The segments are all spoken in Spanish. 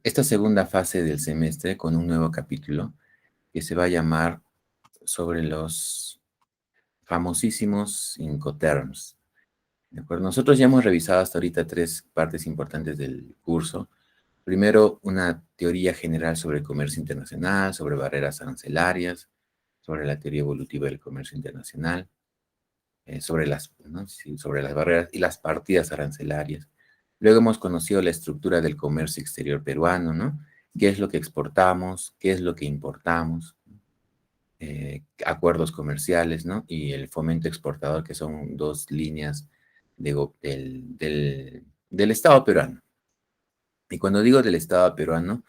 esta segunda fase del semestre con un nuevo capítulo que se va a llamar sobre los famosísimos Incoterms. ¿De acuerdo? Nosotros ya hemos revisado hasta ahorita tres partes importantes del curso. Primero, una teoría general sobre el comercio internacional, sobre barreras arancelarias, sobre la teoría evolutiva del comercio internacional, sobre ¿no? Sí, sobre las barreras y las partidas arancelarias. Luego hemos conocido la estructura del comercio exterior peruano, ¿no? ¿Qué es lo que exportamos? ¿Qué es lo que importamos? Acuerdos comerciales, ¿no? Y el fomento exportador, que son dos líneas del Estado peruano. Y cuando digo del Estado peruano,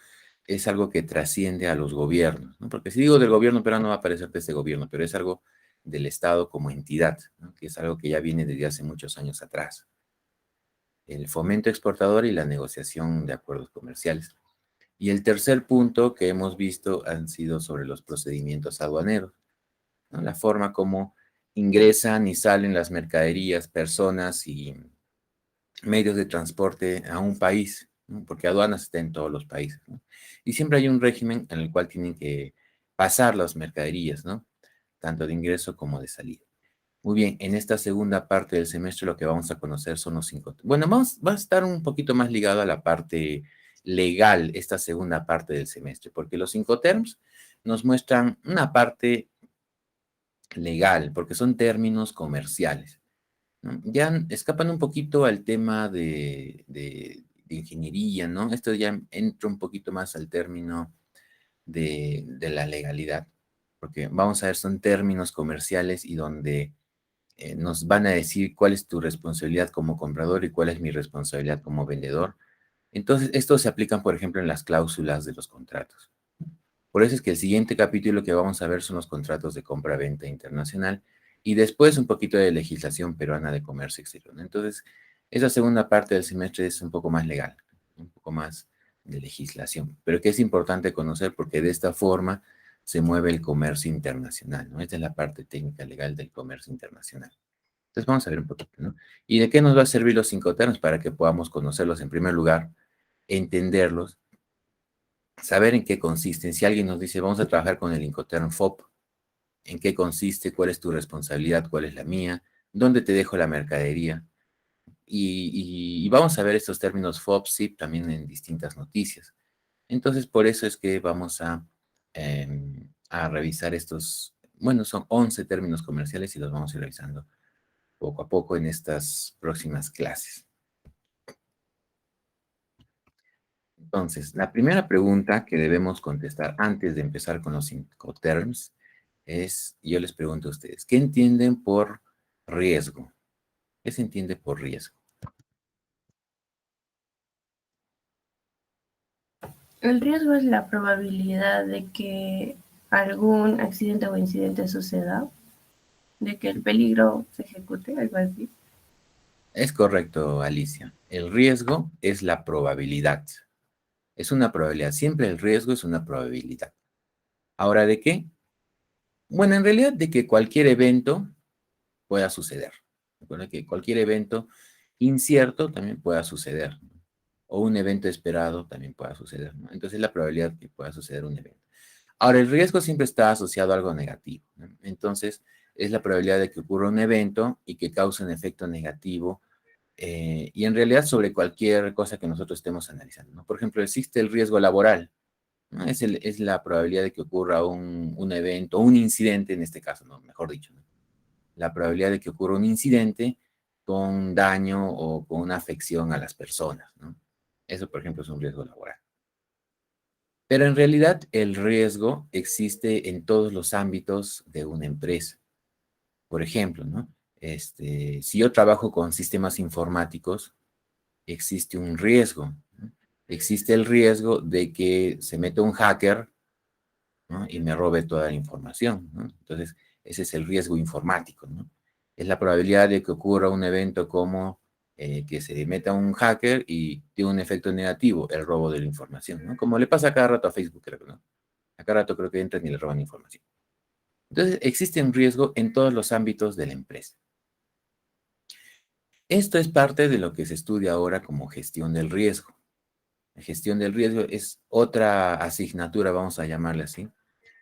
es algo que trasciende a los gobiernos, ¿no? Porque si digo del gobierno peruano va a parecer de este gobierno, pero es algo del Estado como entidad, ¿no? Que es algo que ya viene desde hace muchos años atrás. El fomento exportador y la negociación de acuerdos comerciales. Y el tercer punto que hemos visto han sido sobre los procedimientos aduaneros, ¿no? La forma como ingresan y salen las mercaderías, personas y medios de transporte a un país, ¿no? Porque aduanas está en todos los países, ¿no? Y siempre hay un régimen en el cual tienen que pasar las mercaderías, ¿no? Tanto de ingreso como de salida. Muy bien, en esta segunda parte del semestre lo que vamos a conocer son los cinco. Bueno, va a estar un poquito más ligado a la parte legal, esta segunda parte del semestre, porque los cinco terms nos muestran una parte legal, porque son términos comerciales, ¿no? Ya escapan un poquito al tema de ingeniería, ¿no? Esto ya entra un poquito más al término de la legalidad, porque vamos a ver, son términos comerciales y donde nos van a decir cuál es tu responsabilidad como comprador y cuál es mi responsabilidad como vendedor. Entonces, estos se aplican, por ejemplo, en las cláusulas de los contratos. Por eso es que el siguiente capítulo que vamos a ver son los contratos de compra-venta internacional y después un poquito de legislación peruana de comercio exterior, ¿no? Entonces, esa segunda parte del semestre es un poco más legal, un poco más de legislación, pero que es importante conocer porque de esta forma se mueve el comercio internacional, ¿no? Esta es la parte técnica legal del comercio internacional. Entonces, vamos a ver un poquito, ¿no? ¿Y de qué nos va a servir los Incoterms? Para que podamos conocerlos en primer lugar, entenderlos, saber en qué consisten. Si alguien nos dice, vamos a trabajar con el Incoterm FOB, ¿en qué consiste? ¿Cuál es tu responsabilidad? ¿Cuál es la mía? ¿Dónde te dejo la mercadería? Y vamos a ver estos términos FOB, SIP también en distintas noticias. Entonces, por eso es que vamos a revisar estos, bueno, son 11 términos comerciales y los vamos a ir revisando poco a poco en estas próximas clases. Entonces, la primera pregunta que debemos contestar antes de empezar con los Incoterms es, yo les pregunto a ustedes, ¿qué entienden por riesgo? ¿Qué se entiende por riesgo? El riesgo es la probabilidad de que algún accidente o incidente suceda, de que el peligro se ejecute, algo así. Es correcto, Alicia. El riesgo es la probabilidad. Es una probabilidad. Siempre el riesgo es una probabilidad. ¿Ahora de qué? Bueno, en realidad de que cualquier evento pueda suceder. Recuerda que cualquier evento incierto también pueda suceder, ¿no? O un evento esperado también pueda suceder, ¿no? Entonces, la probabilidad que pueda suceder un evento. Ahora, el riesgo siempre está asociado a algo negativo, ¿no? Entonces, es la probabilidad de que ocurra un evento y que cause un efecto negativo, y en realidad sobre cualquier cosa que nosotros estemos analizando, ¿no? Por ejemplo, existe el riesgo laboral, ¿no? Es la probabilidad de que ocurra un evento, un incidente en este caso, ¿no? Mejor dicho, ¿no? La probabilidad de que ocurra un incidente con daño o con una afección a las personas, ¿no? Eso, por ejemplo, es un riesgo laboral. Pero en realidad el riesgo existe en todos los ámbitos de una empresa. Por ejemplo, ¿no? Si yo trabajo con sistemas informáticos, existe un riesgo, ¿no? Existe el riesgo de que se meta un hacker, ¿no? Y me robe toda la información, ¿no? Entonces, ese es el riesgo informático, ¿no? Es la probabilidad de que ocurra un evento como que se meta un hacker y tiene un efecto negativo, el robo de la información, ¿no? Como le pasa a cada rato a Facebook, creo, ¿no? A cada rato creo que entran y le roban información. Entonces, existe un riesgo en todos los ámbitos de la empresa. Esto es parte de lo que se estudia ahora como gestión del riesgo. La gestión del riesgo es otra asignatura, vamos a llamarle así,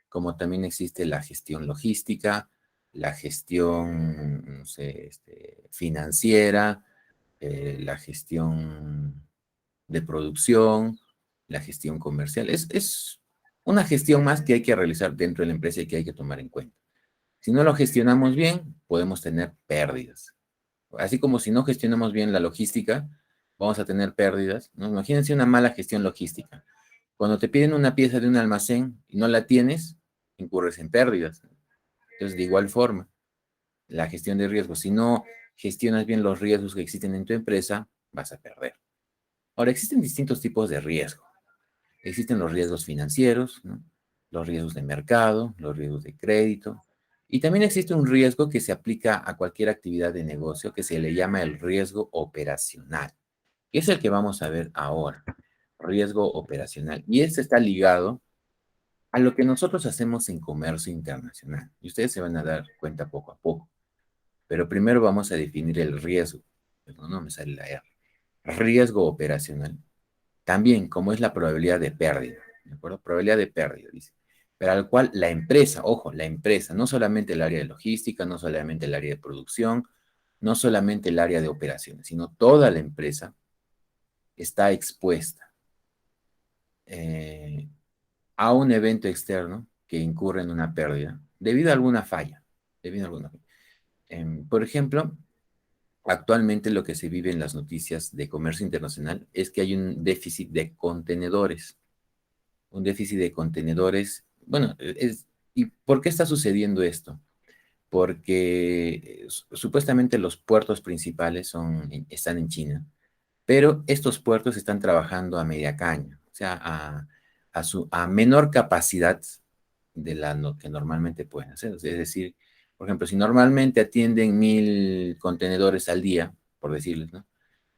como también existe la gestión logística, la gestión, no sé, financiera, la gestión de producción, la gestión comercial. Es una gestión más que hay que realizar dentro de la empresa y que hay que tomar en cuenta. Si no lo gestionamos bien, podemos tener pérdidas. Así como si no gestionamos bien la logística, vamos a tener pérdidas, ¿no? Imagínense una mala gestión logística. Cuando te piden una pieza de un almacén y no la tienes, incurres en pérdidas. Entonces, de igual forma, la gestión de riesgos, si no gestionas bien los riesgos que existen en tu empresa, vas a perder. Ahora, existen distintos tipos de riesgo. Existen los riesgos financieros, ¿no? Los riesgos de mercado, los riesgos de crédito. Y también existe un riesgo que se aplica a cualquier actividad de negocio que se le llama el riesgo operacional, que es el que vamos a ver ahora, riesgo operacional. Y este está ligado a lo que nosotros hacemos en comercio internacional. Y ustedes se van a dar cuenta poco a poco. Pero primero vamos a definir el riesgo. No me sale la R. Riesgo operacional. También, como es la probabilidad de pérdida, ¿de acuerdo? Probabilidad de pérdida, dice. Pero al cual la empresa, ojo, la empresa, no solamente el área de logística, no solamente el área de producción, no solamente el área de operaciones, sino toda la empresa está expuesta a un evento externo que incurre en una pérdida debido a alguna falla. Debido a alguna falla. Por ejemplo, actualmente lo que se vive en las noticias de comercio internacional es que hay un déficit de contenedores. Un déficit de contenedores. Bueno, ¿y por qué está sucediendo esto? Porque supuestamente los puertos principales están en China, pero estos puertos están trabajando a media caña, o sea, a menor capacidad de la que normalmente pueden hacer. Es decir, por ejemplo, si normalmente atienden 1,000 contenedores al día, por decirles, ¿no?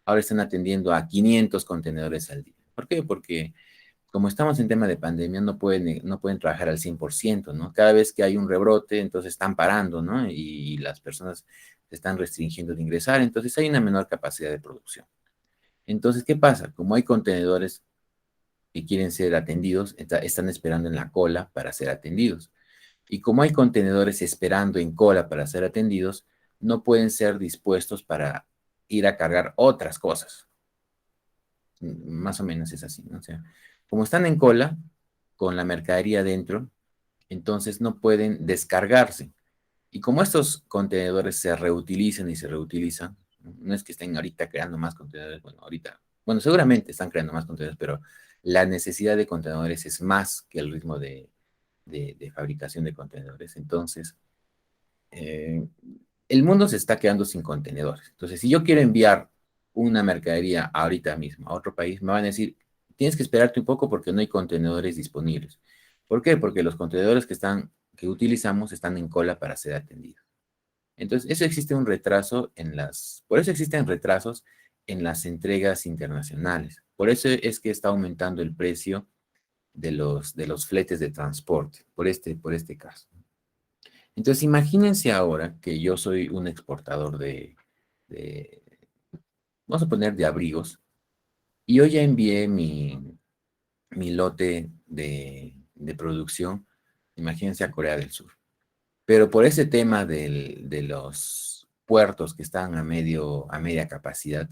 Ahora están atendiendo a 500 contenedores al día. ¿Por qué? Porque como estamos en tema de pandemia, no pueden trabajar al 100%, ¿no? Cada vez que hay un rebrote, entonces están parando, ¿no? Y las personas se están restringiendo de ingresar, entonces hay una menor capacidad de producción. Entonces, ¿qué pasa? Como hay contenedores que quieren ser atendidos, están esperando en la cola para ser atendidos. Y como hay contenedores esperando en cola para ser atendidos, no pueden ser dispuestos para ir a cargar otras cosas. Más o menos es así, ¿no? O sea, como están en cola, con la mercadería dentro, entonces no pueden descargarse. Y como estos contenedores se reutilizan y se reutilizan, no es que estén ahorita creando más contenedores, bueno, seguramente están creando más contenedores, pero la necesidad de contenedores es más que el ritmo de fabricación de contenedores. Entonces, eh, el mundo se está quedando sin contenedores. Entonces, si yo quiero enviar una mercadería ahorita mismo a otro país, me van a decir, tienes que esperarte un poco porque no hay contenedores disponibles. ¿Por qué? Porque los contenedores que utilizamos están en cola para ser atendidos. Entonces, por eso existen retrasos en las entregas internacionales. Por eso es que está aumentando el precio de los fletes de transporte, por este caso. Entonces, imagínense ahora que yo soy un exportador de, vamos a poner de abrigos, y yo ya envié mi lote de producción, imagínense a Corea del Sur. Pero por ese tema de los puertos que están a media capacidad,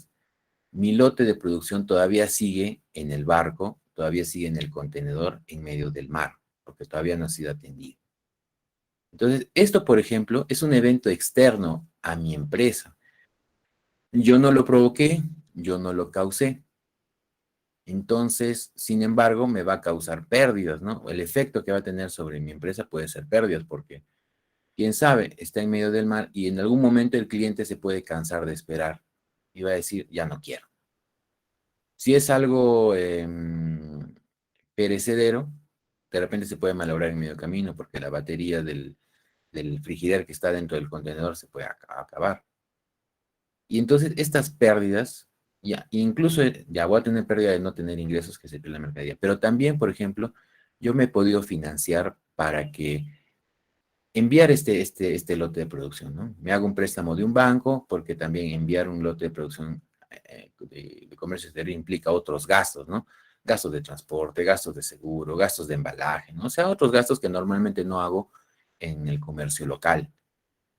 mi lote de producción todavía sigue en el barco, todavía sigue en el contenedor en medio del mar, porque todavía no ha sido atendido. Entonces, esto, por ejemplo, es un evento externo a mi empresa. Yo no lo provoqué, yo no lo causé. Entonces, sin embargo, me va a causar pérdidas, ¿no? El efecto que va a tener sobre mi empresa puede ser pérdidas, porque quién sabe, está en medio del mar y en algún momento el cliente se puede cansar de esperar y va a decir, ya no quiero. Si es algo perecedero, de repente se puede malograr en medio camino porque la batería del frigider que está dentro del contenedor se puede acabar. Y entonces estas pérdidas, ya, incluso ya voy a tener pérdida de no tener ingresos que se pierde la mercadería, pero también, por ejemplo, yo me he podido financiar para que enviar este lote de producción, ¿no? Me hago un préstamo de un banco porque también enviar un lote de producción de comercio exterior implica otros gastos, ¿no? gastos de transporte, gastos de seguro, gastos de embalaje, ¿no? O sea, otros gastos que normalmente no hago en el comercio local.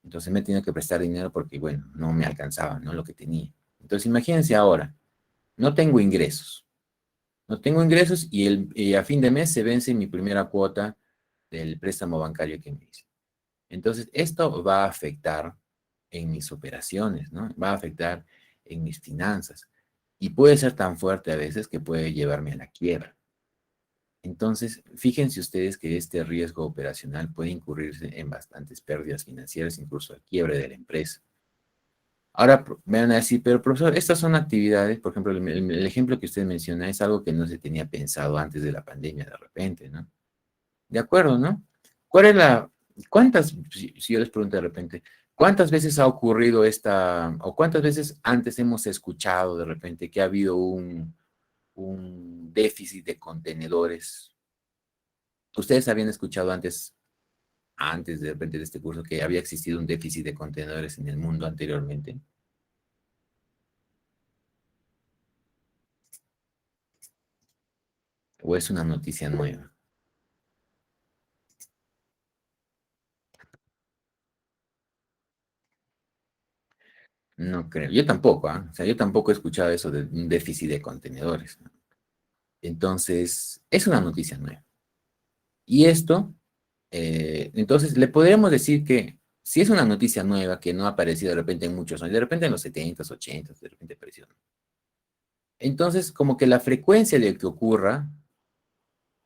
Entonces me tenía que prestar dinero porque, bueno, no me alcanzaba, ¿no? Lo que tenía. Entonces imagínense ahora, no tengo ingresos. No tengo ingresos y a fin de mes se vence mi primera cuota del préstamo bancario que me hice. Entonces, esto va a afectar en mis operaciones, ¿no? Va a afectar en mis finanzas. Y puede ser tan fuerte a veces que puede llevarme a la quiebra. Entonces, fíjense ustedes que este riesgo operacional puede incurrirse en bastantes pérdidas financieras, incluso a quiebre de la empresa. Ahora me van a decir, pero profesor, estas son actividades, por ejemplo, el ejemplo que usted menciona es algo que no se tenía pensado antes de la pandemia de repente, ¿no? De acuerdo, ¿no? ¿Cuál es cuántas, si yo les pregunto de repente, cuántas veces ha ocurrido o cuántas veces antes hemos escuchado de repente que ha habido un déficit de contenedores? ¿Ustedes habían escuchado antes de repente de este curso que había existido un déficit de contenedores en el mundo anteriormente? ¿O es una noticia nueva? No creo. Yo tampoco, ¿ah? O sea, yo tampoco he escuchado eso de un déficit de contenedores, ¿no? Entonces, es una noticia nueva. Y esto, entonces, le podríamos decir que si es una noticia nueva que no ha aparecido de repente en muchos años, de repente en los 70s, 80s, de repente apareció. Entonces, como que la frecuencia de que ocurra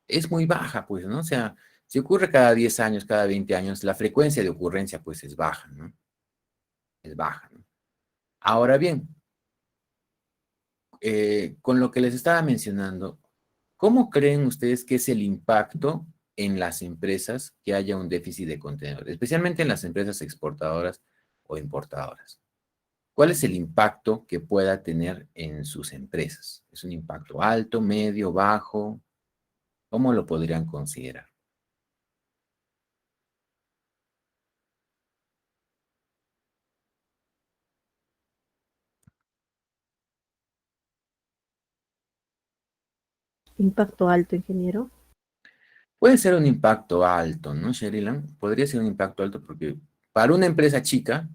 es muy baja, pues, ¿no? O sea, si ocurre cada 10 años, cada 20 años, la frecuencia de ocurrencia, pues, es baja, ¿no? Es baja, ¿no? Ahora bien, con lo que les estaba mencionando, ¿cómo creen ustedes que es el impacto en las empresas que haya un déficit de contenedores, especialmente en las empresas exportadoras o importadoras? ¿Cuál es el impacto que pueda tener en sus empresas? ¿Es un impacto alto, medio, bajo? ¿Cómo lo podrían considerar? Impacto alto, ingeniero. Puede ser un impacto alto, ¿no, Sherilan? Podría ser un impacto alto porque para una empresa chica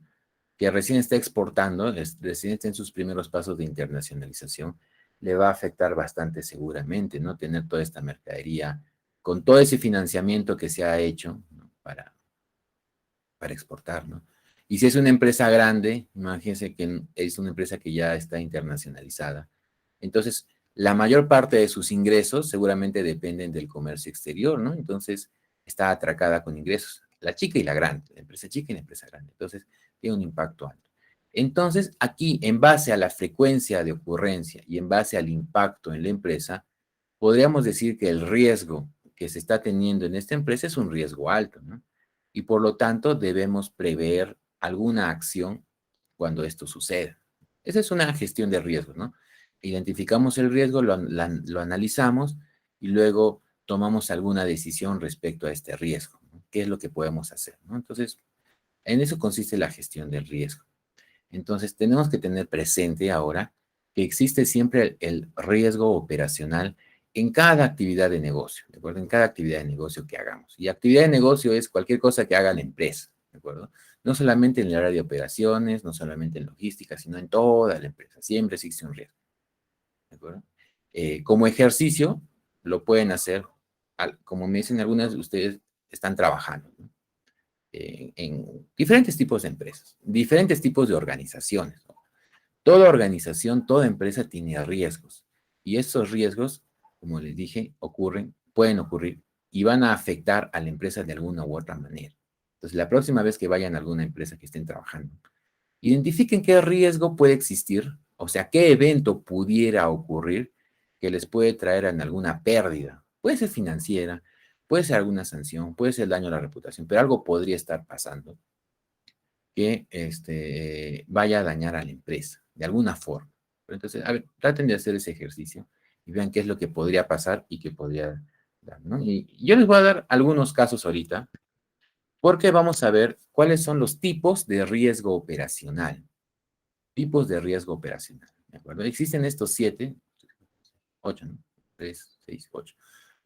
que recién está exportando, recién está en sus primeros pasos de internacionalización, le va a afectar bastante seguramente, ¿no? Tener toda esta mercadería con todo ese financiamiento que se ha hecho, ¿no? Para exportar, ¿no? Y si es una empresa grande, imagínense que es una empresa que ya está internacionalizada, entonces la mayor parte de sus ingresos seguramente dependen del comercio exterior, ¿no? Entonces está atracada con ingresos, la chica y la grande, la empresa chica y la empresa grande, entonces tiene un impacto alto. Entonces, aquí, en base a la frecuencia de ocurrencia y en base al impacto en la empresa, podríamos decir que el riesgo que se está teniendo en esta empresa es un riesgo alto, ¿no? Y por lo tanto debemos prever alguna acción cuando esto suceda. Esa es una gestión de riesgo, ¿no? Identificamos el riesgo, lo analizamos y luego tomamos alguna decisión respecto a este riesgo, ¿no? ¿Qué es lo que podemos hacer, ¿no? Entonces, en eso consiste la gestión del riesgo. Entonces, tenemos que tener presente ahora que existe siempre el riesgo operacional en cada actividad de negocio, ¿de acuerdo? En cada actividad de negocio que hagamos. Y actividad de negocio es cualquier cosa que haga la empresa, ¿de acuerdo? No solamente en el área de operaciones, no solamente en logística, sino en toda la empresa. Siempre existe un riesgo, ¿de acuerdo? Como ejercicio, lo pueden hacer, como me dicen algunas, ustedes están trabajando, ¿no? En diferentes tipos de empresas, diferentes tipos de organizaciones, ¿no? Toda organización, toda empresa tiene riesgos y esos riesgos, como les dije, pueden ocurrir y van a afectar a la empresa de alguna u otra manera. Entonces, la próxima vez que vayan a alguna empresa que estén trabajando, identifiquen qué riesgo puede existir, o sea, qué evento pudiera ocurrir que les puede traer en alguna pérdida. Puede ser financiera, puede ser alguna sanción, puede ser daño a la reputación, pero algo podría estar pasando que vaya a dañar a la empresa, de alguna forma. Pero entonces, a ver, traten de hacer ese ejercicio y vean qué es lo que podría pasar y qué podría dar, ¿no? Y yo les voy a dar algunos casos ahorita, porque vamos a ver cuáles son los tipos de riesgo operacional. Tipos de riesgo operacional, ¿de acuerdo? Existen estos 7, 8, ¿no? 3, 6, 8.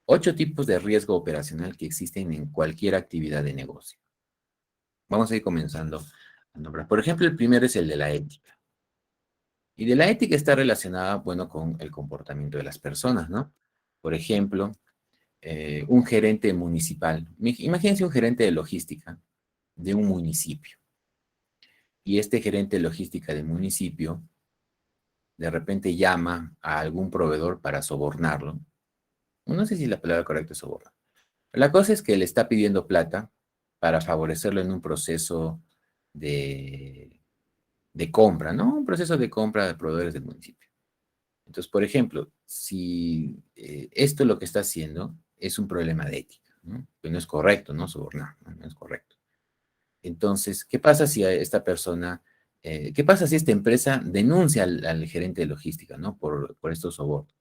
8 tipos de riesgo operacional que existen en cualquier actividad de negocio. Vamos a ir comenzando a nombrar. Por ejemplo, el primero es el de la ética. Y de la ética está relacionada, bueno, con el comportamiento de las personas, ¿no? Por ejemplo, un gerente municipal. Imagínense un gerente de logística de un municipio. Y este gerente de logística del municipio de repente llama a algún proveedor para sobornarlo. No sé si la palabra correcta es sobornar. La cosa es que le está pidiendo plata para favorecerlo en un proceso de, de compra, ¿no? Un proceso de compra de proveedores del municipio. Entonces, por ejemplo, si esto lo que está haciendo es un problema de ética, ¿no? Que no es correcto, ¿no? Sobornar, ¿no? No es correcto. Entonces, ¿qué pasa si a esta persona, qué pasa si esta empresa denuncia al gerente de logística, ¿no? Por estos sobornos.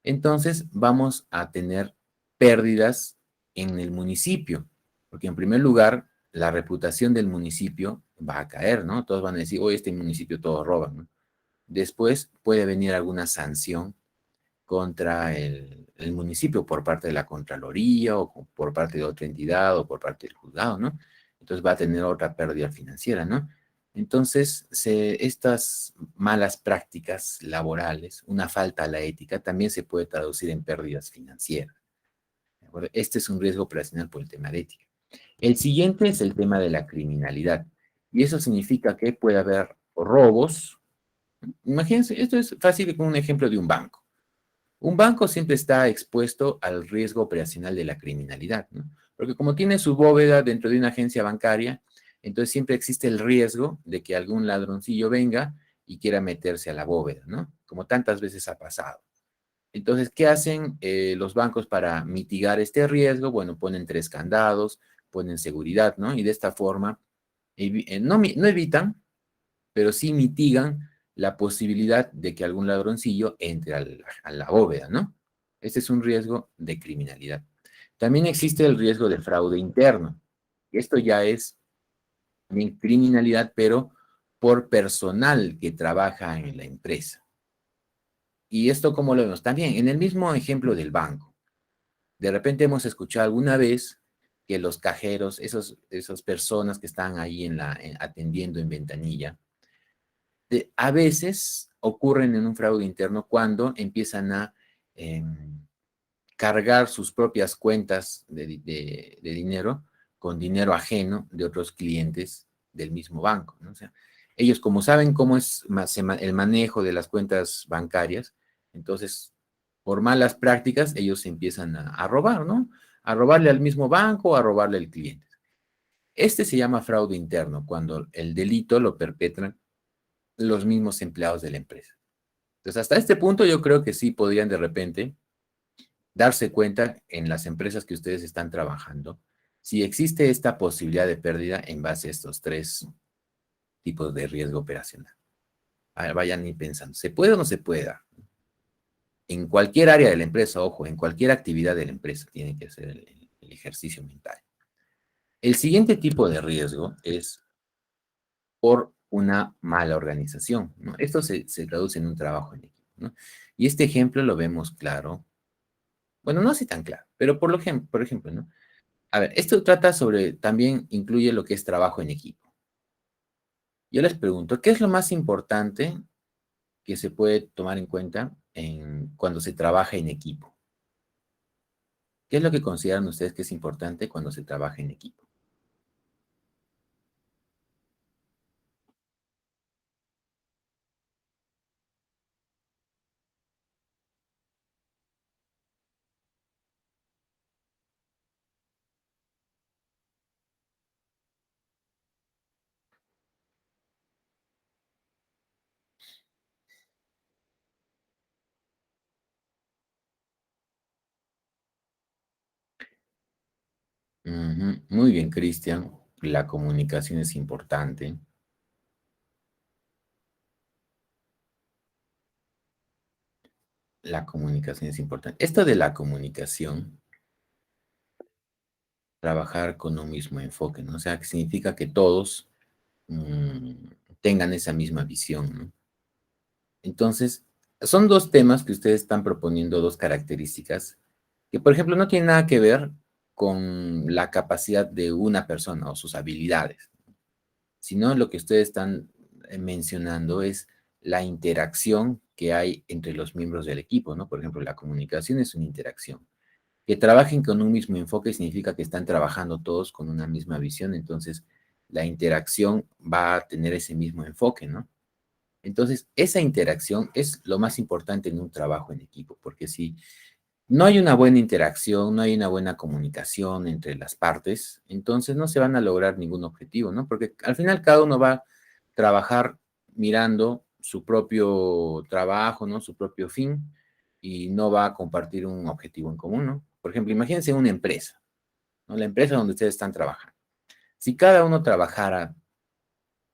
Entonces, vamos a tener pérdidas en el municipio, porque en primer lugar, la reputación del municipio va a caer, ¿no? Todos van a decir, oye, este municipio todos roban, ¿no? Después puede venir alguna sanción contra el municipio por parte de la Contraloría o por parte de otra entidad o por parte del juzgado, ¿no? Entonces va a tener otra pérdida financiera, ¿no? Entonces, estas malas prácticas laborales, una falta a la ética, también se puede traducir en pérdidas financieras. ¿De acuerdo? Este es un riesgo operacional por el tema de ética. El siguiente es el tema de la criminalidad. Y eso significa que puede haber robos. Imagínense, esto es fácil con un ejemplo de un banco. Un banco siempre está expuesto al riesgo operacional de la criminalidad, ¿no? Porque como tiene su bóveda dentro de una agencia bancaria, entonces siempre existe el riesgo de que algún ladroncillo venga y quiera meterse a la bóveda, ¿no? Como tantas veces ha pasado. Entonces, ¿qué hacen los bancos para mitigar este riesgo? Bueno, ponen 3 candados, ponen seguridad, ¿no? Y de esta forma no evitan, pero sí mitigan la posibilidad de que algún ladroncillo entre a la bóveda, ¿no? Este es un riesgo de criminalidad. También existe el riesgo de fraude interno. Esto ya es bien criminalidad, pero por personal que trabaja en la empresa. ¿Y esto cómo lo vemos? También en el mismo ejemplo del banco. De repente hemos escuchado alguna vez que los cajeros, esas personas que están ahí atendiendo en ventanilla, a veces ocurren en un fraude interno cuando empiezan a eh, cargar sus propias cuentas de dinero con dinero ajeno de otros clientes del mismo banco, ¿no? O sea, ellos como saben cómo es el manejo de las cuentas bancarias, entonces por malas prácticas ellos empiezan a robar, ¿no? A robarle al mismo banco o a robarle al cliente. Este se llama fraude interno, cuando el delito lo perpetran los mismos empleados de la empresa. Entonces, hasta este punto yo creo que sí podrían de repente darse cuenta en las empresas que ustedes están trabajando si existe esta posibilidad de pérdida en base a estos 3 tipos de riesgo operacional. Vayan y pensando, ¿se puede o no se puede dar? En cualquier área de la empresa, ojo, en cualquier actividad de la empresa tiene que hacer el ejercicio mental. El siguiente tipo de riesgo es por una mala organización, ¿no? Esto se traduce en un trabajo en equipo, ¿no? Y este ejemplo lo vemos claro, bueno, no así tan claro, pero por ejemplo, ¿no? A ver, esto trata sobre, también incluye lo que es trabajo en equipo. Yo les pregunto, ¿qué es lo más importante que se puede tomar en cuenta cuando se trabaja en equipo? ¿Qué es lo que consideran ustedes que es importante cuando se trabaja en equipo? Ujú. Muy bien, Cristian. La comunicación es importante. La comunicación es importante. Esto de la comunicación, trabajar con un mismo enfoque, ¿no? O sea, que significa que todos tengan esa misma visión, ¿no? Entonces, son dos temas que ustedes están proponiendo, dos características, que por ejemplo no tienen nada que ver con la capacidad de una persona o sus habilidades, sino lo que ustedes están mencionando es la interacción que hay entre los miembros del equipo, ¿no? Por ejemplo, la comunicación es una interacción. Que trabajen con un mismo enfoque significa que están trabajando todos con una misma visión, entonces la interacción va a tener ese mismo enfoque, ¿no? Entonces, esa interacción es lo más importante en un trabajo en equipo, porque si no hay una buena interacción, no hay una buena comunicación entre las partes, entonces no se van a lograr ningún objetivo, ¿no? Porque al final cada uno va a trabajar mirando su propio trabajo, ¿no? Su propio fin y no va a compartir un objetivo en común, ¿no? Por ejemplo, imagínense una empresa, ¿no? La empresa donde ustedes están trabajando. Si cada uno trabajara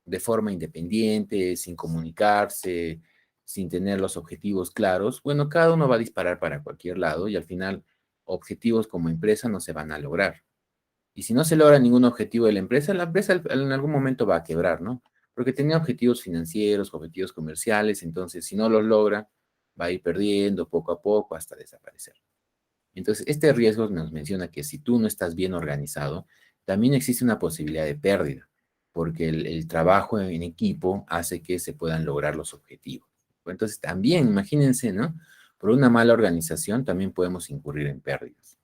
de forma independiente, sin comunicarse, sin tener los objetivos claros, bueno, cada uno va a disparar para cualquier lado y al final objetivos como empresa no se van a lograr. Y si no se logra ningún objetivo de la empresa en algún momento va a quebrar, ¿no? Porque tenía objetivos financieros, objetivos comerciales, entonces si no los logra, va a ir perdiendo poco a poco hasta desaparecer. Entonces, este riesgo nos menciona que si tú no estás bien organizado, también existe una posibilidad de pérdida, porque el trabajo en equipo hace que se puedan lograr los objetivos. Entonces, también, imagínense, ¿no? Por una mala organización también podemos incurrir en pérdidas.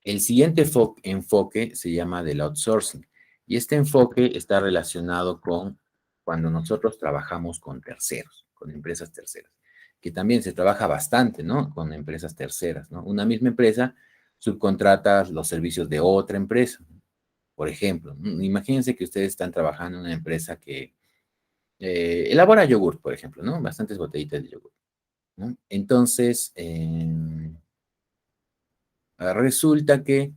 El siguiente enfoque se llama del outsourcing, y este enfoque está relacionado con cuando nosotros trabajamos con terceros, con empresas terceras, que también se trabaja bastante, ¿no? Con empresas terceras, ¿no? Una misma empresa subcontrata los servicios de otra empresa. Por ejemplo, imagínense que ustedes están trabajando en una empresa que elabora yogur, por ejemplo, ¿no? Bastantes botellitas de yogur, ¿no? Entonces, resulta que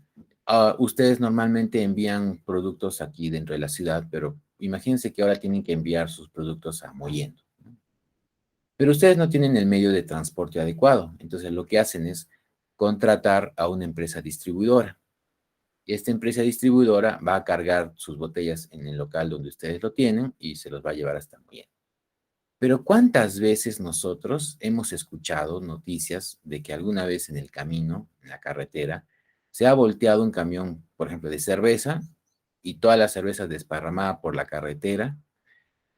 ustedes normalmente envían productos aquí dentro de la ciudad, pero imagínense que ahora tienen que enviar sus productos a Mollendo, ¿no? Pero ustedes no tienen el medio de transporte adecuado. Entonces lo que hacen es contratar a una empresa distribuidora. Esta empresa distribuidora va a cargar sus botellas en el local donde ustedes lo tienen y se los va a llevar hasta Mollendo. Pero ¿cuántas veces nosotros hemos escuchado noticias de que alguna vez en el camino, en la carretera, se ha volteado un camión, por ejemplo, de cerveza y todas las cervezas desparramadas por la carretera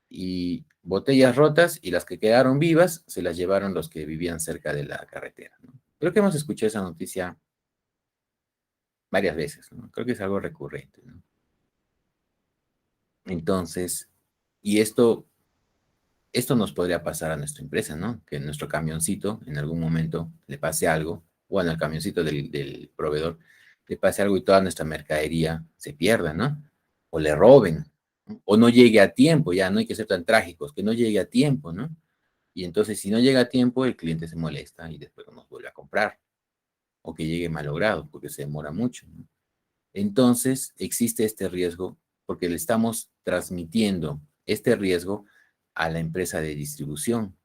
y botellas rotas y las que quedaron vivas se las llevaron los que vivían cerca de la carretera, ¿no? Creo que hemos escuchado esa noticia varias veces, ¿no? Creo que es algo recurrente, ¿no? Entonces, y esto nos podría pasar a nuestra empresa, ¿no? Que nuestro camioncito en algún momento le pase algo, o en el camioncito del proveedor le pase algo y toda nuestra mercadería se pierda, ¿no? O le roben, ¿no? O no llegue a tiempo, ya no hay que ser tan trágicos, que no llegue a tiempo, ¿no? Y entonces si no llega a tiempo, el cliente se molesta y después no nos vuelve a comprar, o que llegue malogrado porque se demora mucho, ¿no? Entonces existe este riesgo porque le estamos transmitiendo este riesgo a la empresa de distribución,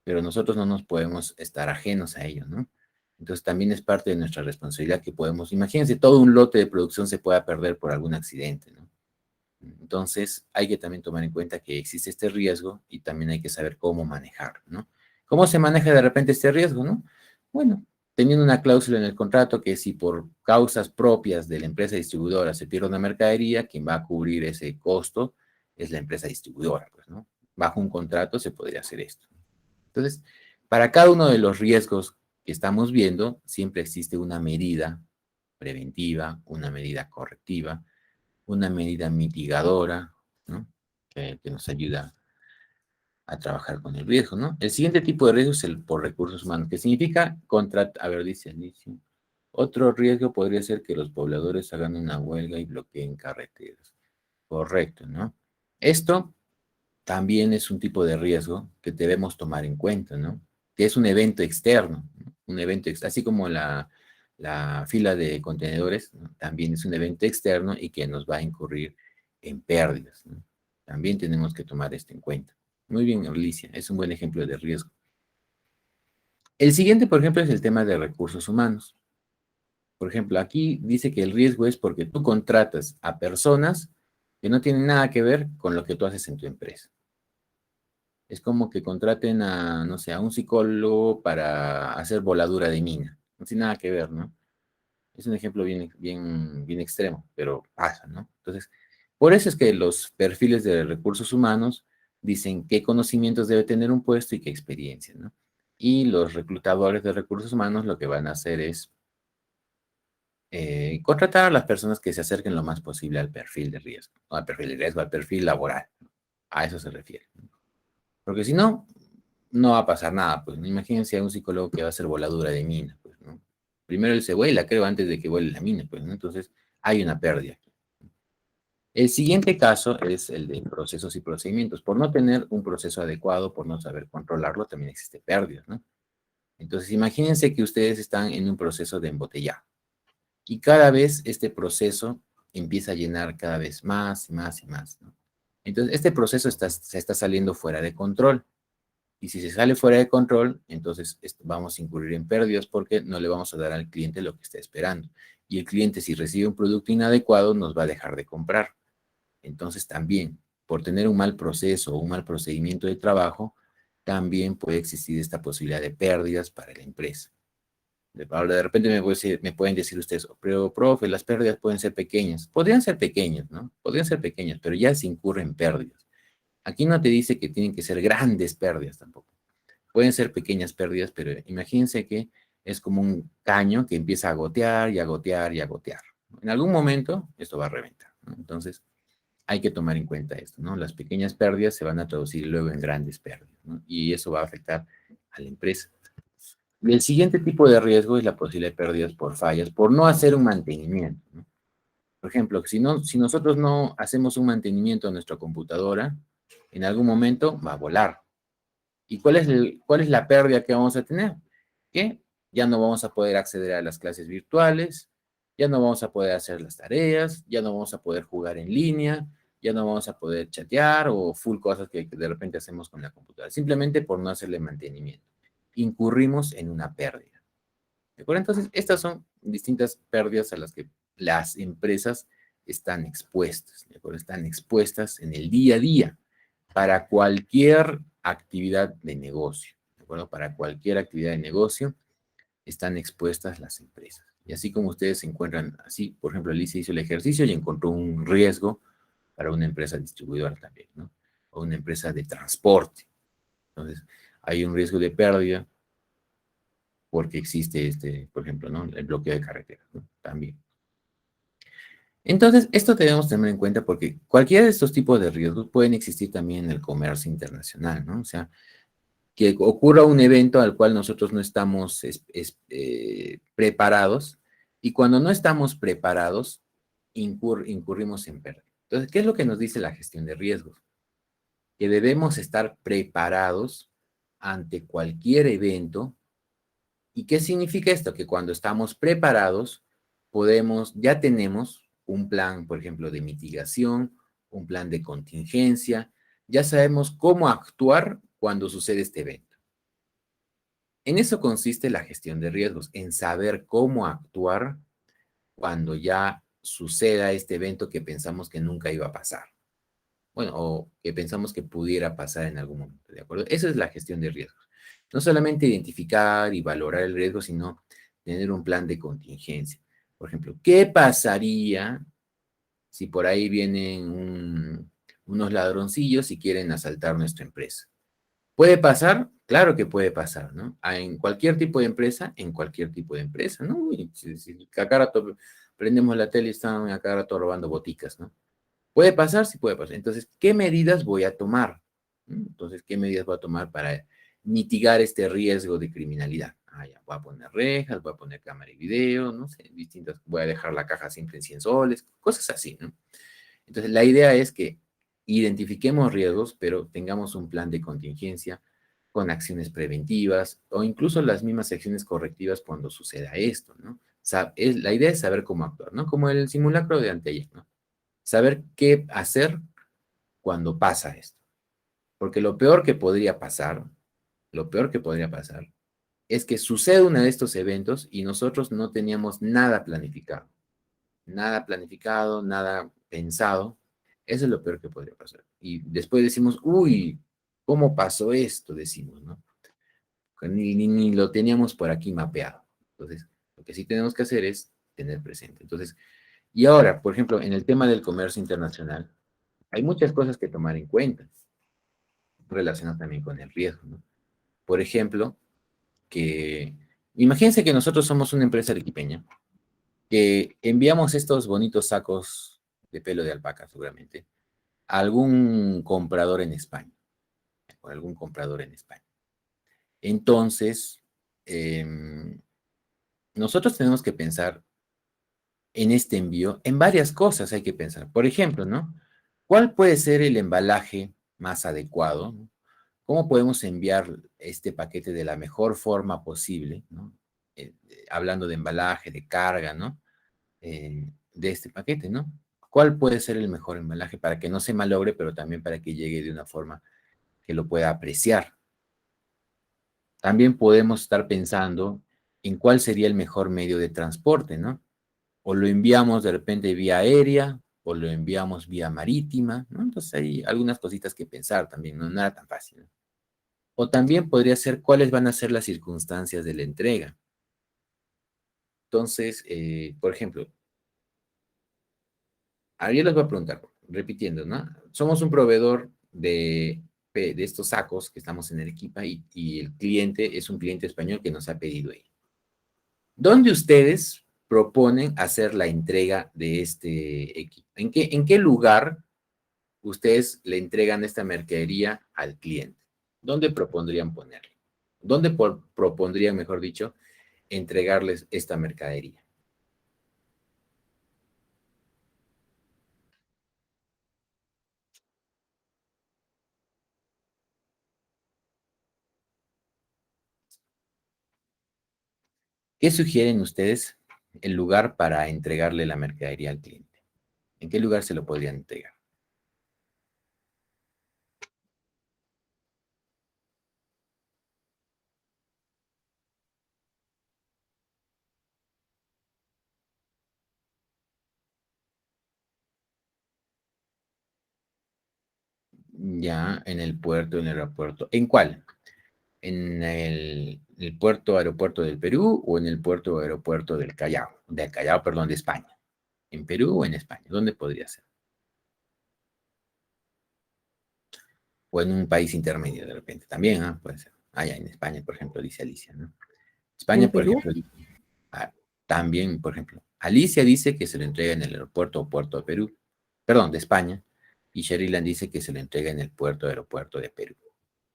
pero nosotros no nos podemos estar ajenos a ello, ¿no? Entonces también es parte de nuestra responsabilidad que podemos, imagínense, todo un lote de producción se pueda perder por algún accidente, ¿no? Entonces hay que también tomar en cuenta que existe este riesgo y también hay que saber cómo manejarlo, ¿no? ¿Cómo se maneja de repente este riesgo, no? Bueno, teniendo una cláusula en el contrato que si por causas propias de la empresa distribuidora se pierde una mercadería, quien va a cubrir ese costo es la empresa distribuidora, pues, ¿no? Bajo un contrato se podría hacer esto. Entonces, para cada uno de los riesgos que estamos viendo, siempre existe una medida preventiva, una medida correctiva, una medida mitigadora, ¿no? Que nos ayuda a trabajar con el riesgo, ¿no? El siguiente tipo de riesgo es el por recursos humanos, que significa a ver, dice Alicia, otro riesgo podría ser que los pobladores hagan una huelga y bloqueen carreteras. Correcto, ¿no? Esto también es un tipo de riesgo que debemos tomar en cuenta, ¿no? Que es un evento externo, ¿no? Un evento, así como la fila de contenedores, ¿no? También es un evento externo y que nos va a incurrir en pérdidas, ¿no? También tenemos que tomar esto en cuenta. Muy bien, Alicia, es un buen ejemplo de riesgo. El siguiente, por ejemplo, es el tema de recursos humanos. Por ejemplo, aquí dice que el riesgo es porque tú contratas a personas que no tienen nada que ver con lo que tú haces en tu empresa. Es como que contraten a, no sé, a un psicólogo para hacer voladura de mina. No tiene nada que ver, ¿no? Es un ejemplo bien extremo, pero pasa, ¿no? Entonces, por eso es que los perfiles de recursos humanos dicen qué conocimientos debe tener un puesto y qué experiencia, ¿no? Y los reclutadores de recursos humanos lo que van a hacer es contratar a las personas que se acerquen lo más posible al perfil de riesgo, no al perfil de riesgo, al perfil laboral. A eso se refiere. Porque si no, no va a pasar nada. Pues imagínense a un psicólogo que va a hacer voladura de mina, pues, ¿no? Primero él se vuela, creo, antes de que vuele la mina, pues, ¿no? Entonces, hay una pérdida. El siguiente caso es el de procesos y procedimientos. Por no tener un proceso adecuado, por no saber controlarlo, también existe pérdida, ¿no? Entonces, imagínense que ustedes están en un proceso de embotellado y cada vez este proceso empieza a llenar cada vez más y más y más, ¿no? Entonces, este proceso se está saliendo fuera de control. Y si se sale fuera de control, entonces vamos a incurrir en pérdidas porque no le vamos a dar al cliente lo que está esperando. Y el cliente, si recibe un producto inadecuado, nos va a dejar de comprar. Entonces también, por tener un mal proceso o un mal procedimiento de trabajo, también puede existir esta posibilidad de pérdidas para la empresa. Ahora, de repente me pueden decir ustedes, pero profe, las pérdidas pueden ser pequeñas. Podrían ser pequeñas, ¿no? Podrían ser pequeñas, pero ya se incurren pérdidas. Aquí no te dice que tienen que ser grandes pérdidas tampoco. Pueden ser pequeñas pérdidas, pero imagínense que es como un caño que empieza a gotear y a gotear y a gotear. En algún momento esto va a reventar, ¿no? Entonces, hay que tomar en cuenta esto, ¿no? Las pequeñas pérdidas se van a traducir luego en grandes pérdidas, ¿no? Y eso va a afectar a la empresa. Y el siguiente tipo de riesgo es la posibilidad de pérdidas por fallas, por no hacer un mantenimiento, ¿no? Por ejemplo, si nosotros no hacemos un mantenimiento a nuestra computadora, en algún momento va a volar. ¿Y cuál es la pérdida que vamos a tener? Que ya no vamos a poder acceder a las clases virtuales, ya no vamos a poder hacer las tareas, ya no vamos a poder jugar en línea, ya no vamos a poder chatear o full cosas que de repente hacemos con la computadora, simplemente por no hacerle mantenimiento. Incurrimos en una pérdida. ¿De acuerdo? Entonces, estas son distintas pérdidas a las que las empresas están expuestas, ¿de acuerdo? Están expuestas en el día a día para cualquier actividad de negocio, ¿de acuerdo? Para cualquier actividad de negocio están expuestas las empresas. Y así como ustedes se encuentran así, por ejemplo, Alicia hizo el ejercicio y encontró un riesgo para una empresa distribuidora también, ¿no? O una empresa de transporte. Entonces, hay un riesgo de pérdida porque existe por ejemplo, ¿no? El bloqueo de carreteras, ¿no? También. Entonces, esto debemos tener en cuenta porque cualquiera de estos tipos de riesgos pueden existir también en el comercio internacional, ¿no? O sea, que ocurra un evento al cual nosotros no estamos preparados y cuando no estamos preparados, incurrimos en pérdida. Entonces, ¿qué es lo que nos dice la gestión de riesgos? Que debemos estar preparados ante cualquier evento. ¿Y qué significa esto? Que cuando estamos preparados, ya tenemos un plan, por ejemplo, de mitigación, un plan de contingencia, ya sabemos cómo actuar cuando sucede este evento. En eso consiste la gestión de riesgos, en saber cómo actuar cuando ya suceda este evento que pensamos que nunca iba a pasar. Bueno, o que pensamos que pudiera pasar en algún momento, ¿de acuerdo? Esa es la gestión de riesgos. No solamente identificar y valorar el riesgo, sino tener un plan de contingencia. Por ejemplo, ¿qué pasaría si por ahí vienen unos ladroncillos y quieren asaltar nuestra empresa? ¿Puede pasar? Claro que puede pasar, ¿no? En cualquier tipo de empresa, en cualquier tipo de empresa, ¿no? Y si a cada rato prendemos la tele y están a cada rato robando boticas, ¿no? ¿Puede pasar? Sí puede pasar. Entonces, ¿qué medidas voy a tomar? Entonces, ¿qué medidas voy a tomar para mitigar este riesgo de criminalidad? Ah, ya, voy a poner rejas, voy a poner cámara y video, no sé, distintas, voy a dejar la caja siempre en 100 soles, cosas así, ¿no? Entonces, la idea es que identifiquemos riesgos, pero tengamos un plan de contingencia con acciones preventivas o incluso las mismas acciones correctivas cuando suceda esto, ¿no? La idea es saber cómo actuar, ¿no? Como el simulacro de anteayer, ¿no? Saber qué hacer cuando pasa esto. Porque lo peor que podría pasar, es que suceda uno de estos eventos y nosotros no teníamos nada planificado, nada pensado. Eso es lo peor que podría pasar. Y después decimos, uy, ¿Cómo pasó esto? Decimos, ¿no? Ni lo teníamos por aquí mapeado. Entonces, lo que sí tenemos que hacer es tener presente. Entonces, y ahora, por ejemplo, en el tema del comercio internacional, hay muchas cosas que tomar en cuenta relacionadas también con el riesgo, ¿no? Por ejemplo, que imagínense que nosotros somos una empresa arequipeña, que enviamos estos bonitos sacos de pelo de alpaca, seguramente, a algún comprador en España, o algún comprador en España. Entonces, nosotros tenemos que pensar en este envío, en varias cosas hay que pensar. Por ejemplo, ¿no? ¿Cuál puede ser el embalaje más adecuado? ¿No? ¿Cómo podemos enviar este paquete de la mejor forma posible? ¿No? Hablando de embalaje, de carga, ¿no? De este paquete, ¿no? ¿Cuál puede ser el mejor embalaje para que no se malogre, pero también para que llegue de una forma que lo pueda apreciar? También podemos estar pensando en cuál sería el mejor medio de transporte, ¿no? O lo enviamos de repente vía aérea, o lo enviamos vía marítima, ¿no? Entonces hay algunas cositas que pensar también, no nada tan fácil, ¿no? O también podría ser cuáles van a ser las circunstancias de la entrega. Entonces, por ejemplo, ahí les voy a preguntar, repitiendo, ¿no? Somos un proveedor de estos sacos que estamos en Arequipa y el cliente es un cliente español que nos ha pedido ahí. ¿Dónde ustedes proponen hacer la entrega de este equipo? ¿En qué lugar ustedes le entregan esta mercadería al cliente? ¿Dónde propondrían ponerlo? ¿Dónde propondrían, mejor dicho, entregarles esta mercadería? ¿Qué sugieren ustedes el lugar para entregarle la mercadería al cliente? ¿En qué lugar se lo podrían entregar? Ya, en el puerto, en el aeropuerto. ¿En cuál? ¿En el puerto aeropuerto del Perú o en el puerto aeropuerto del Callao? Del Callao, perdón, de España. ¿En Perú o en España? ¿Dónde podría ser? O en un país intermedio de repente. También, ¿ah? Puede ser. Allá en España, por ejemplo, dice Alicia, ¿no? En España, por Perú, ejemplo, ah, también, por ejemplo, Alicia dice que se lo entrega en el aeropuerto o puerto de Perú, perdón, de España, y Sherilan dice que se lo entrega en el puerto aeropuerto de Perú,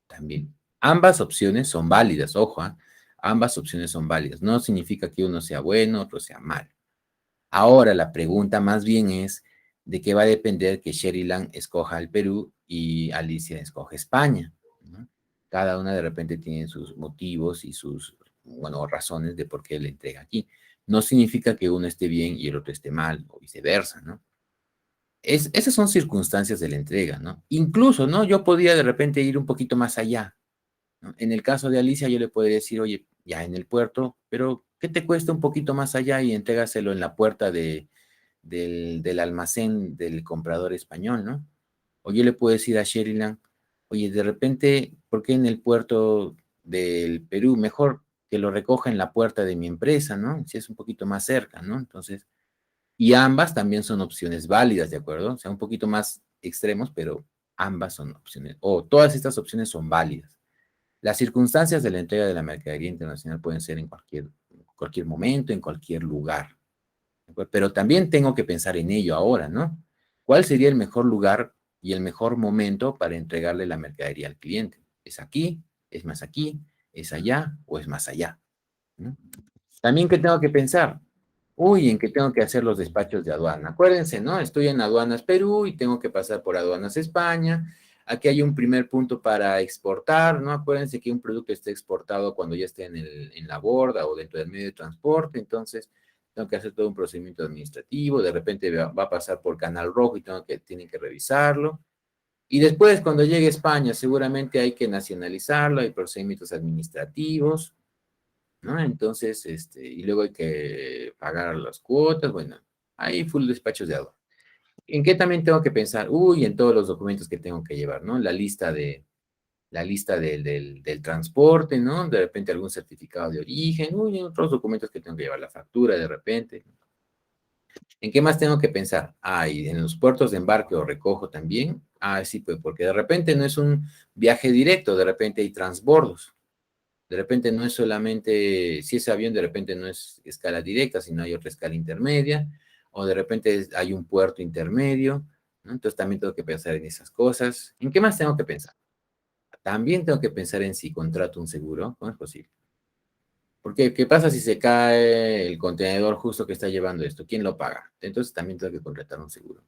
también. Ambas opciones son válidas, ojo, ¿ah? Ambas opciones son válidas. No significa que uno sea bueno, otro sea malo. Ahora la pregunta más bien es de qué va a depender que Sherilan escoja el Perú y Alicia escoja España, ¿no? Cada una de repente tiene sus motivos y sus, bueno, razones de por qué le entrega aquí. No significa que uno esté bien y el otro esté mal, o viceversa, ¿no? Esas son circunstancias de la entrega, ¿no? Incluso, ¿no? Yo podría de repente ir un poquito más allá, ¿no? En el caso de Alicia, yo le podría decir, oye, ya en el puerto, pero ¿qué te cuesta un poquito más allá y entrégaselo en la puerta del almacén del comprador español, ¿no? O yo le puedo decir a Sherilan, oye, de repente, ¿por qué en el puerto del Perú? Mejor que lo recoja en la puerta de mi empresa, ¿no? Si es un poquito más cerca, ¿no? Entonces, y ambas también son opciones válidas, ¿de acuerdo? O sea, un poquito más extremos, pero ambas son opciones, o todas estas opciones son válidas. Las circunstancias de la entrega de la mercadería internacional pueden ser en cualquier momento, en cualquier lugar. Pero también tengo que pensar en ello ahora, ¿no? ¿Cuál sería el mejor lugar y el mejor momento para entregarle la mercadería al cliente? ¿Es aquí? ¿Es más aquí? ¿Es allá? ¿O es más allá? ¿No? También que tengo que pensar, uy, en qué tengo que hacer los despachos de aduana. Acuérdense, ¿no? Estoy en aduanas Perú y tengo que pasar por aduanas España. Aquí hay un primer punto para exportar, ¿no? Acuérdense que un producto está exportado cuando ya esté en la borda o dentro del medio de transporte, entonces tengo que hacer todo un procedimiento administrativo, de repente va a pasar por Canal Rojo y tienen que revisarlo. Y después, cuando llegue a España, seguramente hay que nacionalizarlo, hay procedimientos administrativos, ¿no? Entonces, y luego hay que pagar las cuotas, bueno, hay full despachos de aduana. ¿En qué también tengo que pensar? Uy, en todos los documentos que tengo que llevar, ¿no? La lista de la lista del transporte, ¿no? De repente algún certificado de origen, uy, otros documentos que tengo que llevar, la factura de repente. ¿En qué más tengo que pensar? Ah, y en los puertos de embarque o recojo también. Ah, sí, pues porque de repente no es un viaje directo, de repente hay transbordos. De repente no es solamente, si es avión, de repente no es escala directa, sino hay otra escala intermedia, o de repente hay un puerto intermedio, ¿no? Entonces también tengo que pensar en esas cosas. ¿En qué más tengo que pensar? También tengo que pensar en si contrato un seguro, ¿cómo es posible? Porque, ¿qué pasa si se cae el contenedor justo que está llevando esto? ¿Quién lo paga? Entonces también tengo que contratar un seguro.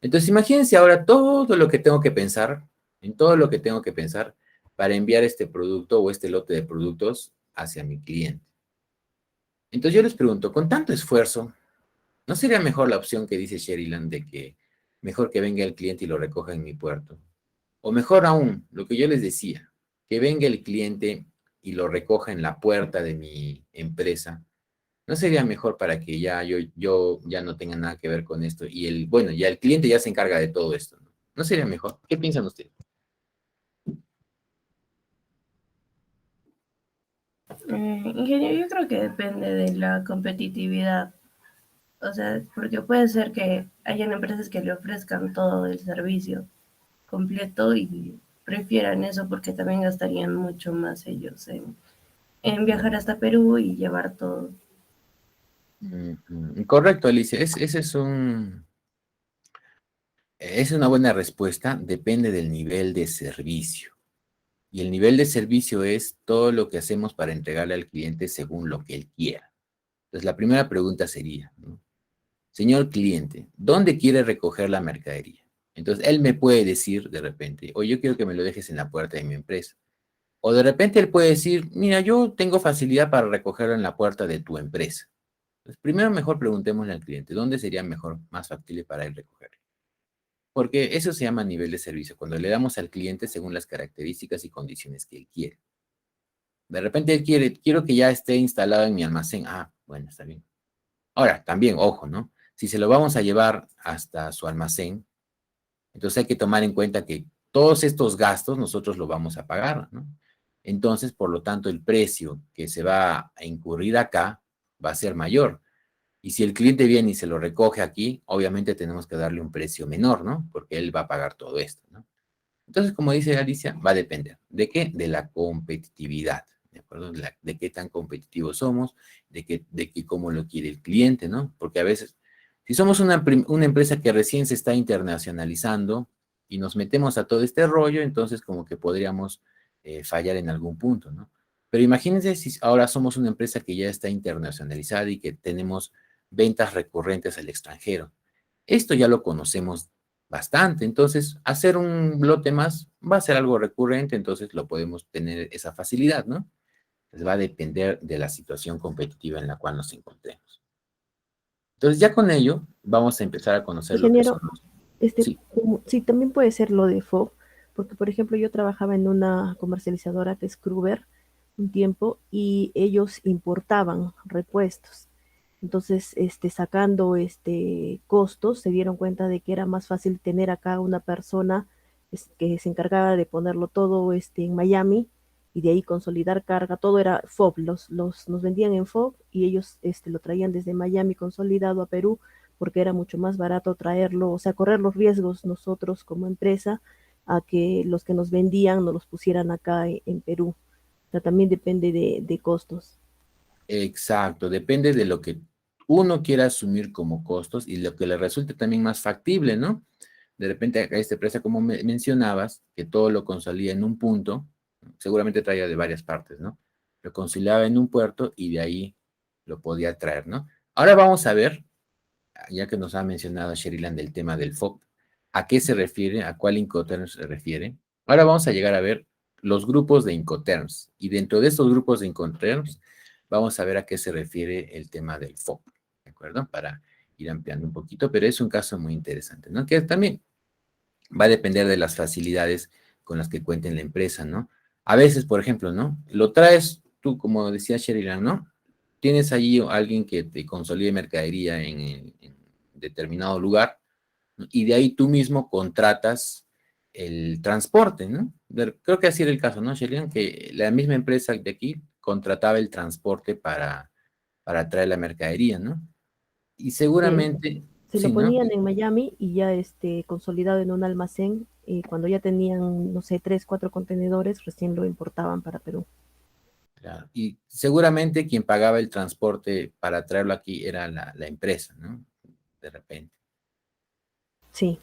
Entonces imagínense ahora todo lo que tengo que pensar, en todo lo que tengo que pensar para enviar este producto o este lote de productos hacia mi cliente. Entonces yo les pregunto, con tanto esfuerzo, ¿no sería mejor la opción que dice Sheridan de que mejor que venga el cliente y lo recoja en mi puerto? O mejor aún, lo que yo les decía, que venga el cliente y lo recoja en la puerta de mi empresa. ¿No sería mejor para que ya yo ya no tenga nada que ver con esto y bueno, ya el cliente ya se encarga de todo esto, ¿no? ¿No sería mejor? ¿Qué piensan ustedes? Ingeniero, yo creo que depende de la competitividad. O sea, porque puede ser que hayan empresas que le ofrezcan todo el servicio completo y prefieran eso porque también gastarían mucho más ellos en viajar hasta Perú y llevar todo. Correcto, Alicia. Ese es una buena respuesta. Depende del nivel de servicio. Y el nivel de servicio es todo lo que hacemos para entregarle al cliente según lo que él quiera. Entonces, la primera pregunta sería, ¿no? Señor cliente, ¿dónde quiere recoger la mercadería? Entonces, él me puede decir de repente, oye, yo quiero que me lo dejes en la puerta de mi empresa. O de repente él puede decir, mira, yo tengo facilidad para recogerlo en la puerta de tu empresa. Pues primero mejor preguntémosle al cliente, ¿dónde sería mejor, más factible para él recogerlo? Porque eso se llama nivel de servicio, cuando le damos al cliente según las características y condiciones que él quiere. De repente él quiero que ya esté instalado en mi almacén. Ah, bueno, está bien. Ahora, también, ojo, ¿no? Si se lo vamos a llevar hasta su almacén, entonces hay que tomar en cuenta que todos estos gastos nosotros lo vamos a pagar, ¿no? Entonces, por lo tanto, el precio que se va a incurrir acá va a ser mayor. Y si el cliente viene y se lo recoge aquí, obviamente tenemos que darle un precio menor, ¿no? Porque él va a pagar todo esto, ¿no? Entonces, como dice Alicia, va a depender. ¿De qué? De la competitividad, ¿de acuerdo? De qué tan competitivos somos, de qué cómo lo quiere el cliente, ¿no? Porque a veces, si somos una empresa que recién se está internacionalizando y nos metemos a todo este rollo, entonces como que podríamos fallar en algún punto, ¿no? Pero imagínense si ahora somos una empresa que ya está internacionalizada y que tenemos ventas recurrentes al extranjero. Esto ya lo conocemos bastante, entonces hacer un lote más va a ser algo recurrente, entonces lo podemos tener esa facilidad, ¿no? Pues va a depender de la situación competitiva en la cual nos encontremos. Entonces ya con ello vamos a empezar a conocer lo que son Ingeniero, los... Sí, sí, también puede ser lo de FOB, porque por ejemplo yo trabajaba en una comercializadora que es Kruger un tiempo y ellos importaban repuestos. Entonces, sacando costos, se dieron cuenta de que era más fácil tener acá una persona que se encargaba de ponerlo todo en Miami y de ahí consolidar carga. Todo era FOB, nos vendían en FOB y ellos lo traían desde Miami consolidado a Perú porque era mucho más barato traerlo, o sea, correr los riesgos nosotros como empresa a que los que nos vendían nos los pusieran acá en Perú. O sea, también depende de costos. exacto, depende de lo que uno quiera asumir como costos y lo que le resulte también más factible, ¿no? De repente a esta empresa, como mencionabas, que todo lo consolida en un punto, seguramente traía de varias partes, ¿no? Lo conciliaba en un puerto y de ahí lo podía traer, ¿no? Ahora vamos a ver, ya que nos ha mencionado Sherilan del tema del FOB, ¿a qué se refiere? ¿A cuál Incoterms se refiere? Ahora vamos a llegar a ver los grupos de Incoterms y dentro de estos grupos de Incoterms vamos a ver a qué se refiere el tema del FOB, ¿de acuerdo? Para ir ampliando un poquito, pero es un caso muy interesante, ¿no? Que también va a depender de las facilidades con las que cuente la empresa, ¿no? A veces, por ejemplo, ¿no? Lo traes tú, como decía Sheridan, ¿no? Tienes allí alguien que te consolide mercadería en determinado lugar, ¿no? Y de ahí tú mismo contratas el transporte, ¿no? Creo que así era el caso, ¿no, Shelian? Que la misma empresa de aquí contrataba el transporte para traer la mercadería, ¿no? Y Sí, seguramente, se lo sí, ¿no? ponían en Miami y ya consolidado en un almacén, cuando ya tenían, no sé, 3, 4 contenedores, recién lo importaban para Perú. Claro. Y seguramente quien pagaba el transporte para traerlo aquí era la empresa, ¿no? De repente. Sí,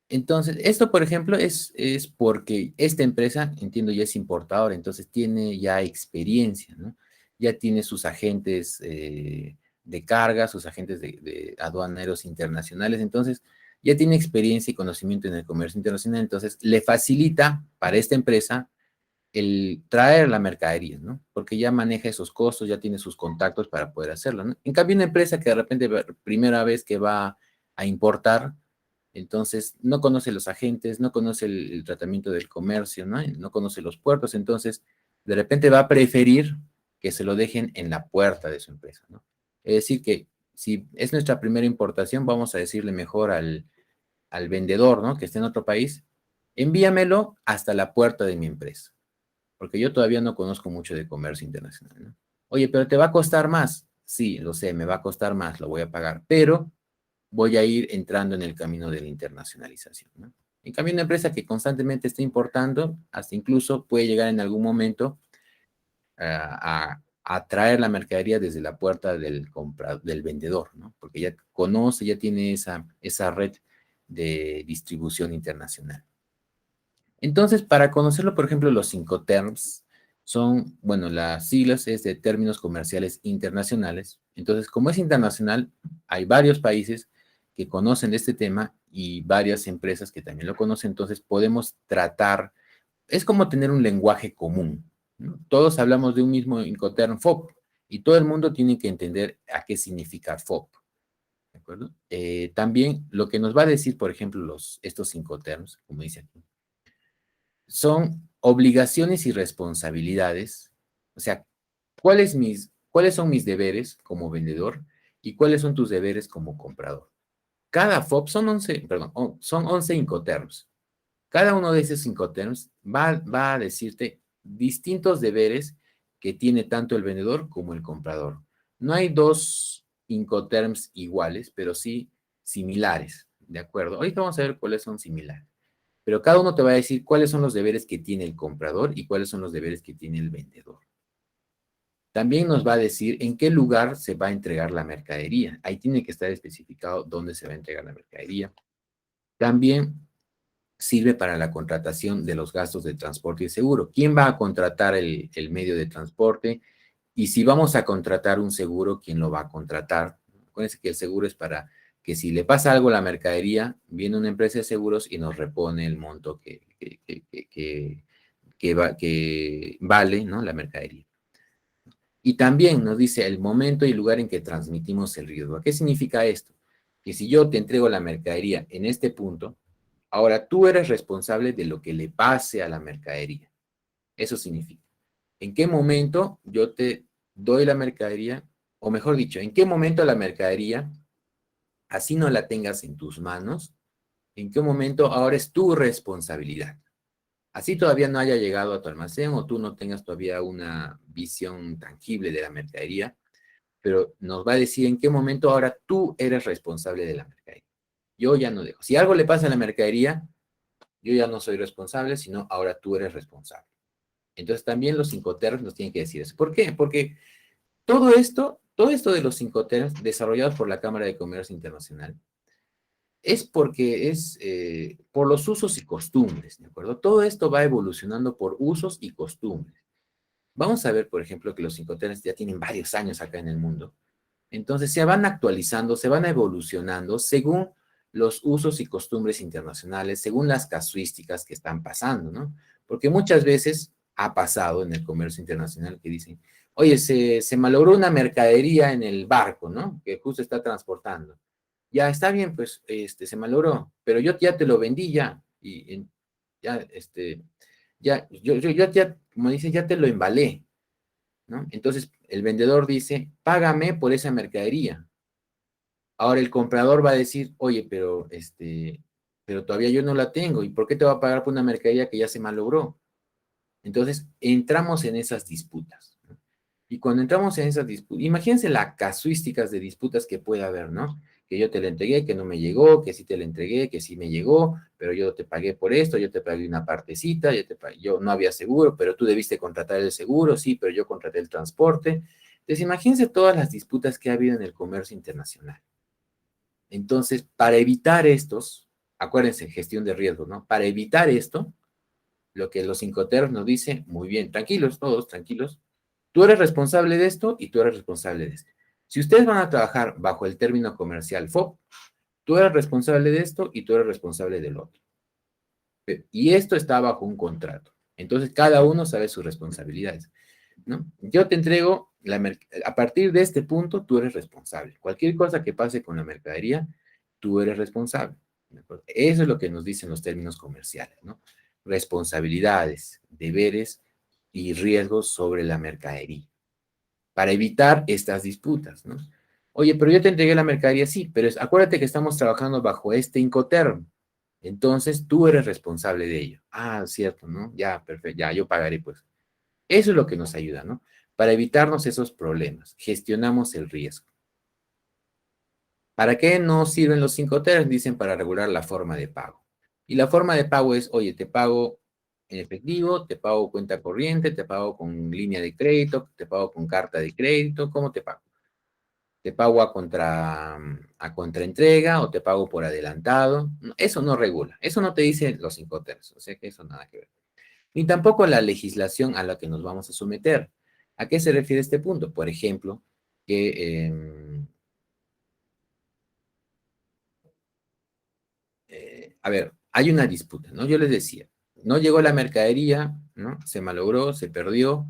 Entonces, esto, por ejemplo, es porque esta empresa, entiendo, ya es importadora, entonces tiene ya experiencia, ¿no? Ya tiene sus agentes de carga, sus agentes de aduaneros internacionales, entonces ya tiene experiencia y conocimiento en el comercio internacional, entonces le facilita para esta empresa el traer la mercadería, ¿no? Porque ya maneja esos costos, ya tiene sus contactos para poder hacerlo, ¿no? En cambio, una empresa que de repente, primera vez que va a importar, entonces no conoce los agentes, no conoce el tratamiento del comercio, ¿no? No conoce los puertos, entonces de repente va a preferir que se lo dejen en la puerta de su empresa, ¿no? Es decir, que si es nuestra primera importación, vamos a decirle mejor al vendedor, ¿no? Que esté en otro país, envíamelo hasta la puerta de mi empresa, porque yo todavía no conozco mucho de comercio internacional, ¿no? Oye, pero te va a costar más. Sí, lo sé, me va a costar más, lo voy a pagar, pero voy a ir entrando en el camino de la internacionalización, ¿no? En cambio, una empresa que constantemente está importando, hasta incluso puede llegar en algún momento a traer la mercadería desde la puerta del vendedor, ¿no? Porque ya conoce, ya tiene esa red de distribución internacional. Entonces, para conocerlo, por ejemplo, los Incoterms son, bueno, las siglas es de términos comerciales internacionales. Entonces, como es internacional, hay varios países que conocen de este tema y varias empresas que también lo conocen. Entonces, podemos tratar, es como tener un lenguaje común, ¿no? Todos hablamos de un mismo Incoterm FOB y todo el mundo tiene que entender a qué significa FOB. ¿De acuerdo? También lo que nos va a decir, por ejemplo, estos Incoterms, como dice aquí, son obligaciones y responsabilidades. O sea, ¿cuáles son mis deberes como vendedor y cuáles son tus deberes como comprador? Cada FOB son 11, perdón, son 11 Incoterms. Cada uno de esos Incoterms va a decirte distintos deberes que tiene tanto el vendedor como el comprador. No hay dos Incoterms iguales, pero sí similares, ¿de acuerdo? Ahorita vamos a ver cuáles son similares. Pero cada uno te va a decir cuáles son los deberes que tiene el comprador y cuáles son los deberes que tiene el vendedor. También nos va a decir en qué lugar se va a entregar la mercadería. Ahí tiene que estar especificado dónde se va a entregar la mercadería. También sirve para la contratación de los gastos de transporte y seguro. ¿Quién va a contratar el medio de transporte? Y si vamos a contratar un seguro, ¿quién lo va a contratar? Acuérdense que el seguro es para que si le pasa algo a la mercadería, viene una empresa de seguros y nos repone el monto que vale, ¿no? La mercadería. Y también nos dice el momento y lugar en que transmitimos el riesgo. ¿Qué significa esto? Que si yo te entrego la mercadería en este punto, ahora tú eres responsable de lo que le pase a la mercadería. Eso significa, ¿en qué momento yo te doy la mercadería? O mejor dicho, ¿en qué momento la mercadería, así no la tengas en tus manos, en qué momento ahora es tu responsabilidad? Así todavía no haya llegado a tu almacén o tú no tengas todavía una visión tangible de la mercadería, pero nos va a decir en qué momento ahora tú eres responsable de la mercadería. Yo ya no dejo. Si algo le pasa a la mercadería, yo ya no soy responsable, sino ahora tú eres responsable. Entonces también los Incoterms nos tienen que decir eso. ¿Por qué? Porque todo esto de los Incoterms desarrollados por la Cámara de Comercio Internacional, es porque es por los usos y costumbres, ¿de acuerdo? Todo esto va evolucionando por usos y costumbres. Vamos a ver, por ejemplo, que los Incoterms ya tienen varios años acá en el mundo. Entonces se van actualizando, se van evolucionando según los usos y costumbres internacionales, según las casuísticas que están pasando, ¿no? Porque muchas veces ha pasado en el comercio internacional que dicen, oye, se malogró una mercadería en el barco, ¿no? Que justo está transportando. Ya está bien, pues, se malogró, pero yo ya te lo vendí ya, ya, yo ya, como dice, ya te lo embalé, ¿no? Entonces, el vendedor dice, págame por esa mercadería. Ahora el comprador va a decir, oye, pero pero todavía yo no la tengo. ¿Y por qué te va a pagar por una mercadería que ya se malogró? Entonces, entramos en esas disputas, ¿no? Y cuando entramos en esas disputas, imagínense las casuísticas de disputas que puede haber, ¿no? Que yo te la entregué, que no me llegó, que sí te la entregué, que sí me llegó, pero yo te pagué por esto, yo te pagué una partecita, yo no había seguro, pero tú debiste contratar el seguro, sí, pero yo contraté el transporte. Entonces, imagínense todas las disputas que ha habido en el comercio internacional. Entonces, para evitar estos, acuérdense, gestión de riesgo, ¿no? Para evitar esto, lo que los Incoterms nos dicen, muy bien, tranquilos, todos tranquilos, tú eres responsable de esto y tú eres responsable de esto. Si ustedes van a trabajar bajo el término comercial FOB, tú eres responsable de esto y tú eres responsable del otro. Y esto está bajo un contrato. Entonces, cada uno sabe sus responsabilidades, ¿no? Yo te entrego, a partir de este punto, tú eres responsable. Cualquier cosa que pase con la mercadería, tú eres responsable. Eso es lo que nos dicen los términos comerciales, ¿no? Responsabilidades, deberes y riesgos sobre la mercadería, para evitar estas disputas, ¿no? Oye, pero yo te entregué la mercadería, sí, pero acuérdate que estamos trabajando bajo este Incoterm, entonces tú eres responsable de ello. Ah, cierto, ¿no? Ya, perfecto, ya, yo pagaré, pues. Eso es lo que nos ayuda, ¿no? Para evitarnos esos problemas, gestionamos el riesgo. ¿Para qué nos sirven los Incoterms? Dicen para regular la forma de pago. Y la forma de pago es, oye, te pago en efectivo, te pago cuenta corriente, te pago con línea de crédito, te pago con carta de crédito, ¿cómo te pago? ¿Te pago a contraentrega o te pago por adelantado? Eso no regula, eso no te dice los Incoterms, o sea que eso nada que ver. Ni tampoco la legislación a la que nos vamos a someter. ¿A qué se refiere este punto? Por ejemplo, que a ver, hay una disputa, ¿no? Yo les decía, no llegó la mercadería, ¿no? Se malogró, se perdió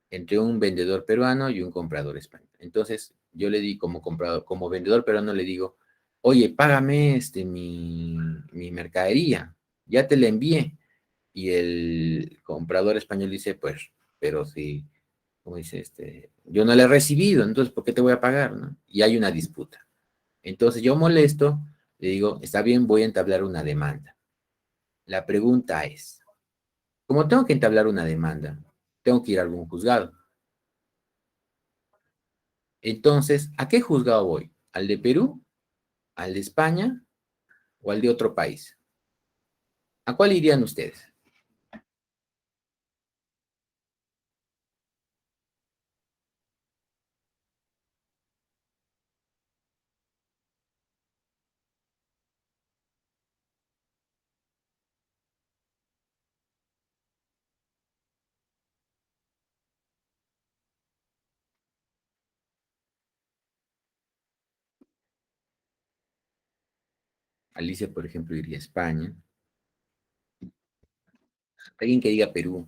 entre un vendedor peruano y un comprador español. Entonces, yo le di como comprador, como vendedor peruano le digo, oye, págame mi mercadería, ya te la envié. Y el comprador español dice, pues, pero si, como dice, yo no la he recibido, entonces, ¿por qué te voy a pagar, no? Y hay una disputa. Entonces, yo molesto, le digo, está bien, voy a entablar una demanda. La pregunta es, como tengo que entablar una demanda, tengo que ir a algún juzgado. Entonces, ¿a qué juzgado voy? ¿Al de Perú? ¿Al de España? ¿O al de otro país? ¿A cuál irían ustedes? Alicia, por ejemplo, iría a España. Alguien que diga Perú.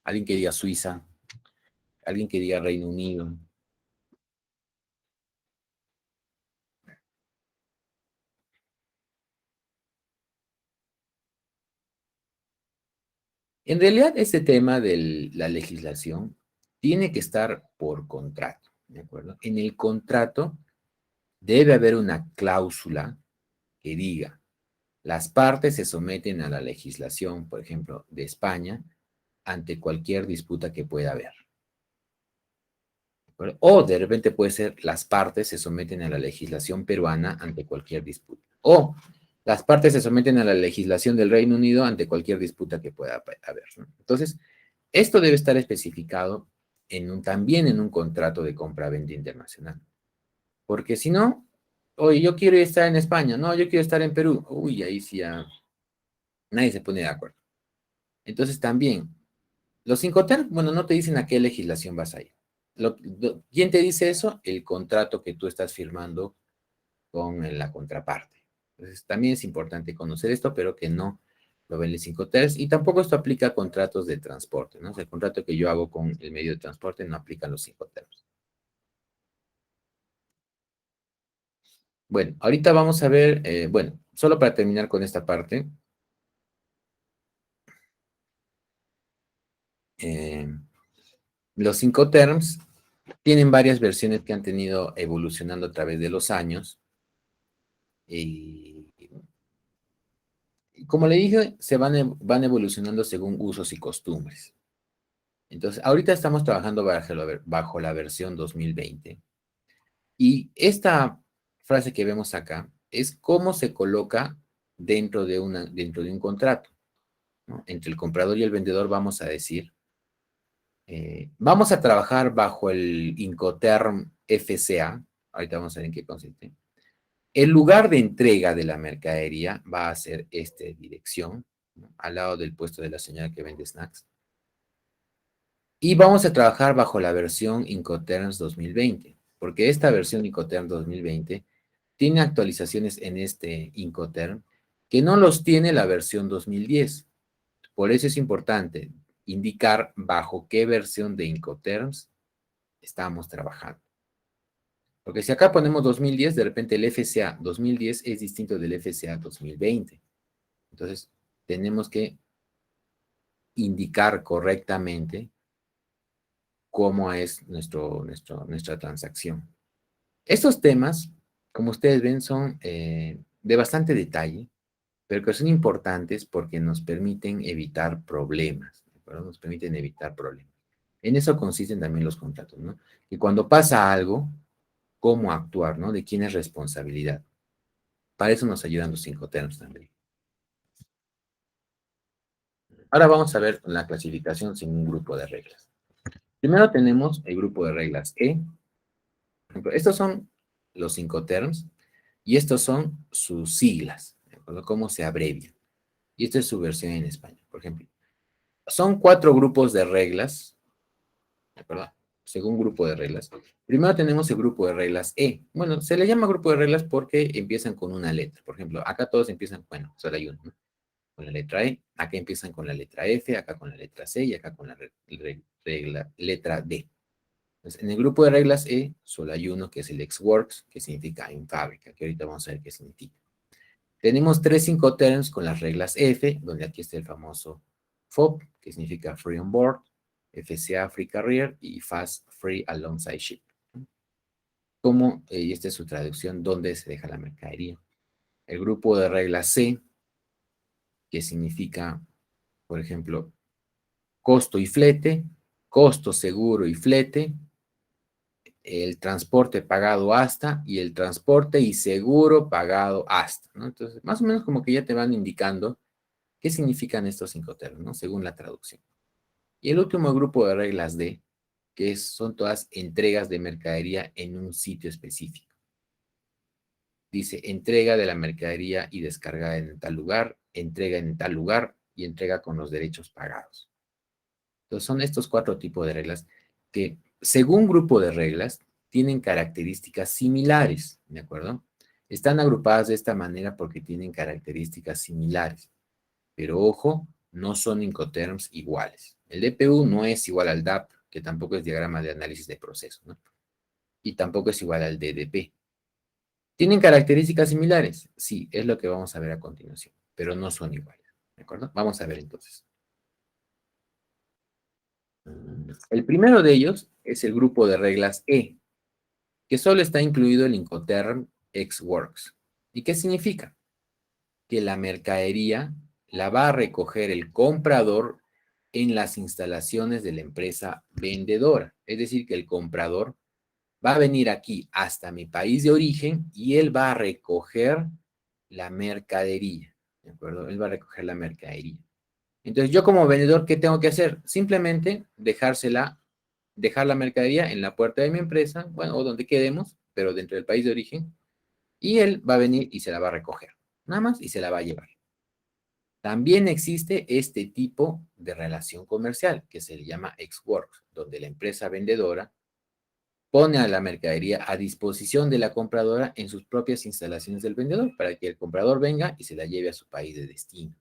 Alguien que diga Suiza. Alguien que diga Reino Unido. En realidad, este tema de la legislación tiene que estar por contrato, ¿de acuerdo? En el contrato debe haber una cláusula que diga, las partes se someten a la legislación, por ejemplo, de España, ante cualquier disputa que pueda haber. O de repente puede ser, las partes se someten a la legislación peruana ante cualquier disputa. O las partes se someten a la legislación del Reino Unido ante cualquier disputa que pueda haber, ¿no? Entonces, esto debe estar especificado también en un contrato de compra-venta internacional. Porque si no, oye, yo quiero estar en España, no, yo quiero estar en Perú. Uy, ahí sí ya nadie se pone de acuerdo. Entonces también, los Incoterms, bueno, no te dicen a qué legislación vas a ir. ¿Quién te dice eso? El contrato que tú estás firmando con la contraparte. Entonces, también es importante conocer esto, pero que no lo ven los Incoterms. Y tampoco esto aplica a contratos de transporte, ¿no? O sea, el contrato que yo hago con el medio de transporte no aplica a los Incoterms. Bueno, ahorita vamos a ver, bueno, solo para terminar con esta parte, eh, los Incoterms tienen varias versiones que han tenido evolucionando a través de los años. Y Como le dije, van evolucionando según usos y costumbres. Entonces, ahorita estamos trabajando bajo la versión 2020. Y esta frase que vemos acá es cómo se coloca dentro de un contrato, ¿no? Entre el comprador y el vendedor vamos a decir, vamos a trabajar bajo el Incoterm FCA, ahorita vamos a ver en qué consiste. El lugar de entrega de la mercadería va a ser esta dirección, ¿no? Al lado del puesto de la señora que vende snacks. Y vamos a trabajar bajo la versión Incoterms 2020, porque esta versión Incoterm 2020 tiene actualizaciones en este Incoterm que no los tiene la versión 2010. Por eso es importante indicar bajo qué versión de Incoterms estamos trabajando. Porque si acá ponemos 2010, de repente el FCA 2010 es distinto del FCA 2020. Entonces, tenemos que indicar correctamente cómo es nuestra transacción. Estos temas, como ustedes ven, son de bastante detalle, pero que son importantes porque nos permiten evitar problemas, ¿de acuerdo? Nos permiten evitar problemas. En eso consisten también los contratos, ¿no? Y cuando pasa algo, cómo actuar, ¿no? De quién es responsabilidad. Para eso nos ayudan los Incoterms también. Ahora vamos a ver la clasificación sin un grupo de reglas. Primero tenemos el grupo de reglas E. Por ejemplo, estos son los Incoterms y estos son sus siglas, ¿de acuerdo? Cómo se abrevian. Y esta es su versión en español, por ejemplo. Son 4 grupos de reglas, ¿de acuerdo? Según grupo de reglas. Primero tenemos el grupo de reglas E. Bueno, se le llama grupo de reglas porque empiezan con una letra. Por ejemplo, acá todos empiezan, bueno, solo hay uno, ¿no? Con la letra E. Acá empiezan con la letra F, acá con la letra C y acá con la letra D. Entonces, en el grupo de reglas E solo hay uno que es el ex-works, que significa en fábrica, que ahorita vamos a ver qué significa. Tenemos 3 Incoterms con las reglas F, donde aquí está el famoso FOB, que significa Free on Board, FCA Free Carrier y Fast Free Alongside Ship. Como, y esta es su traducción, ¿dónde se deja la mercadería? El grupo de reglas C, que significa, por ejemplo, costo y flete, costo, seguro y flete, el transporte pagado hasta y el transporte y seguro pagado hasta, ¿no? Entonces, más o menos como que ya te van indicando qué significan estos Incoterms, ¿no? Según la traducción. Y el último grupo de reglas D, que son todas entregas de mercadería en un sitio específico. Dice entrega de la mercadería y descarga en tal lugar, entrega en tal lugar y entrega con los derechos pagados. Entonces son estos 4 tipos de reglas que, según grupo de reglas, tienen características similares, ¿de acuerdo? Están agrupadas de esta manera porque tienen características similares. Pero ojo, no son Incoterms iguales. El DPU no es igual al DAP, que tampoco es diagrama de análisis de proceso, ¿no? Y tampoco es igual al DDP. ¿Tienen características similares? Sí, es lo que vamos a ver a continuación, pero no son iguales, ¿de acuerdo? Vamos a ver entonces. El primero de ellos es el grupo de reglas E, que solo está incluido el Incoterm ex-works. ¿Y qué significa? Que la mercadería la va a recoger el comprador en las instalaciones de la empresa vendedora. Es decir, que el comprador va a venir aquí hasta mi país de origen y él va a recoger la mercadería, ¿de acuerdo? Él va a recoger la mercadería. Entonces, yo como vendedor, ¿qué tengo que hacer? Simplemente dejar la mercadería en la puerta de mi empresa, bueno, o donde quedemos, pero dentro del país de origen, y él va a venir y se la va a recoger. Nada más, y se la va a llevar. También existe este tipo de relación comercial que se le llama ex-works, donde la empresa vendedora pone a la mercadería a disposición de la compradora en sus propias instalaciones del vendedor para que el comprador venga y se la lleve a su país de destino.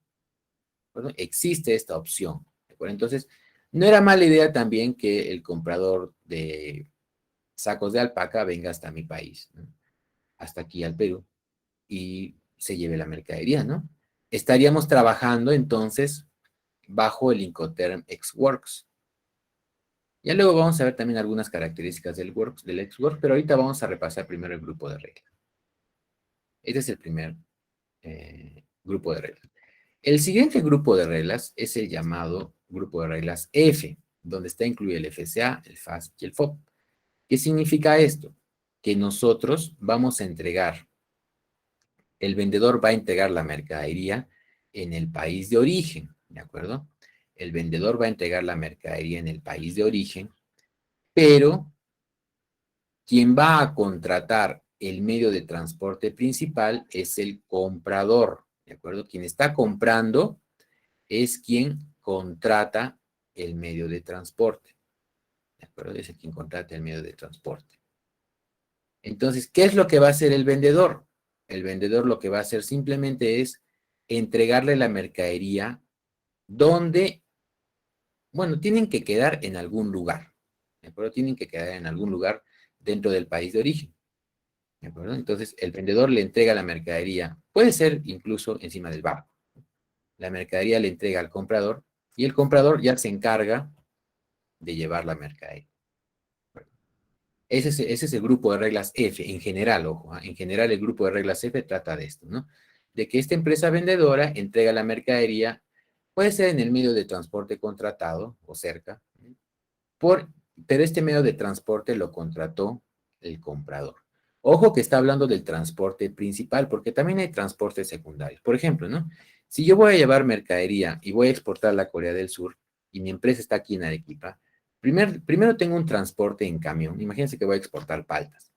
Bueno, existe esta opción. ¿De acuerdo? Entonces, no era mala idea también que el comprador de sacos de alpaca venga hasta mi país, ¿no? Hasta aquí al Perú, y se lleve la mercadería, ¿no? Estaríamos trabajando entonces bajo el Incoterm ex-works. Ya luego vamos a ver también algunas características del ex-works, pero ahorita vamos a repasar primero el grupo de reglas. Este es el primer grupo de reglas. El siguiente grupo de reglas es el llamado grupo de reglas F, donde está incluido el FCA, el FAS y el FOB. ¿Qué significa esto? Que nosotros vamos a entregar, el vendedor va a entregar la mercadería en el país de origen, ¿de acuerdo? El vendedor va a entregar la mercadería en el país de origen, pero quien va a contratar el medio de transporte principal es el comprador, ¿de acuerdo? Quien está comprando es quien contrata el medio de transporte, ¿de acuerdo? Es el quien contrata el medio de transporte. Entonces, ¿qué es lo que va a hacer el vendedor? El vendedor lo que va a hacer simplemente es entregarle la mercadería donde, bueno, tienen que quedar en algún lugar, ¿de acuerdo? Tienen que quedar en algún lugar dentro del país de origen, ¿de acuerdo? Entonces, el vendedor le entrega la mercadería, puede ser incluso encima del barco. La mercadería le entrega al comprador y el comprador ya se encarga de llevar la mercadería. Ese es el grupo de reglas F, en general, ojo, en general el grupo de reglas F trata de esto, ¿no? De que esta empresa vendedora entrega la mercadería, puede ser en el medio de transporte contratado o cerca, por, pero este medio de transporte lo contrató el comprador. Ojo que está hablando del transporte principal, porque también hay transportes secundarios. Por ejemplo, ¿no? Si yo voy a llevar mercadería y voy a exportarla a Corea del Sur, y mi empresa está aquí en Arequipa, primero tengo un transporte en camión. Imagínense que voy a exportar paltas.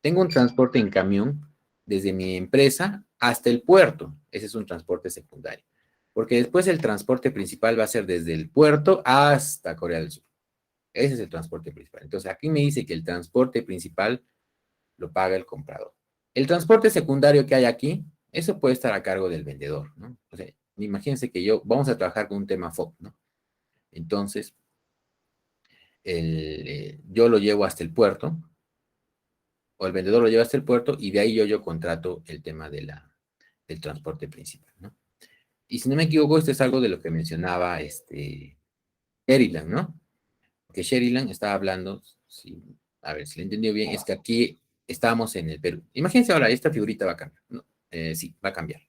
Tengo un transporte en camión desde mi empresa hasta el puerto. Ese es un transporte secundario. Porque después el transporte principal va a ser desde el puerto hasta Corea del Sur. Ese es el transporte principal. Entonces, aquí me dice que el transporte principal lo paga el comprador. El transporte secundario que hay aquí, eso puede estar a cargo del vendedor, ¿no? O sea, imagínense que vamos a trabajar con un tema FOB, ¿no? Entonces, yo lo llevo hasta el puerto, o el vendedor lo lleva hasta el puerto, y de ahí yo contrato el tema del transporte principal, ¿no? Y si no me equivoco, esto es algo de lo que mencionaba Sheridan, ¿no? Que Sheridan estaba hablando, a ver si lo entendió bien, es que aquí estábamos en el Perú. Imagínense ahora, esta figurita va a cambiar. ¿No? Sí, va a cambiar.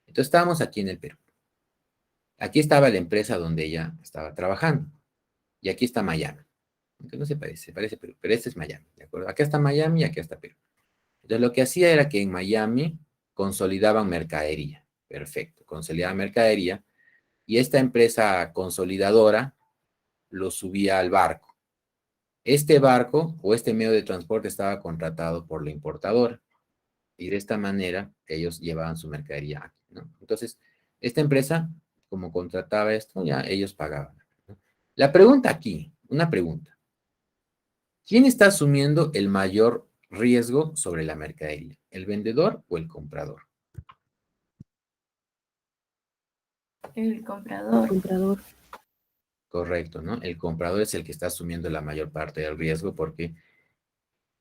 Entonces estábamos aquí en el Perú. Aquí estaba la empresa donde ella estaba trabajando. Y aquí está Miami. Aunque no se parece Perú, pero este es Miami, ¿de acuerdo? Acá está Miami y aquí está Perú. Entonces lo que hacía era que en Miami consolidaban mercadería. Perfecto, consolidaban mercadería. Y esta empresa consolidadora lo subía al barco. Este barco o este medio de transporte estaba contratado por la importadora y de esta manera ellos llevaban su mercadería aquí, ¿no? Entonces, esta empresa, como contrataba esto, ya ellos pagaban, ¿no? La pregunta aquí, una pregunta. ¿Quién está asumiendo el mayor riesgo sobre la mercadería? ¿El vendedor o el comprador? El comprador. Comprador. Correcto, ¿no? El comprador es el que está asumiendo la mayor parte del riesgo porque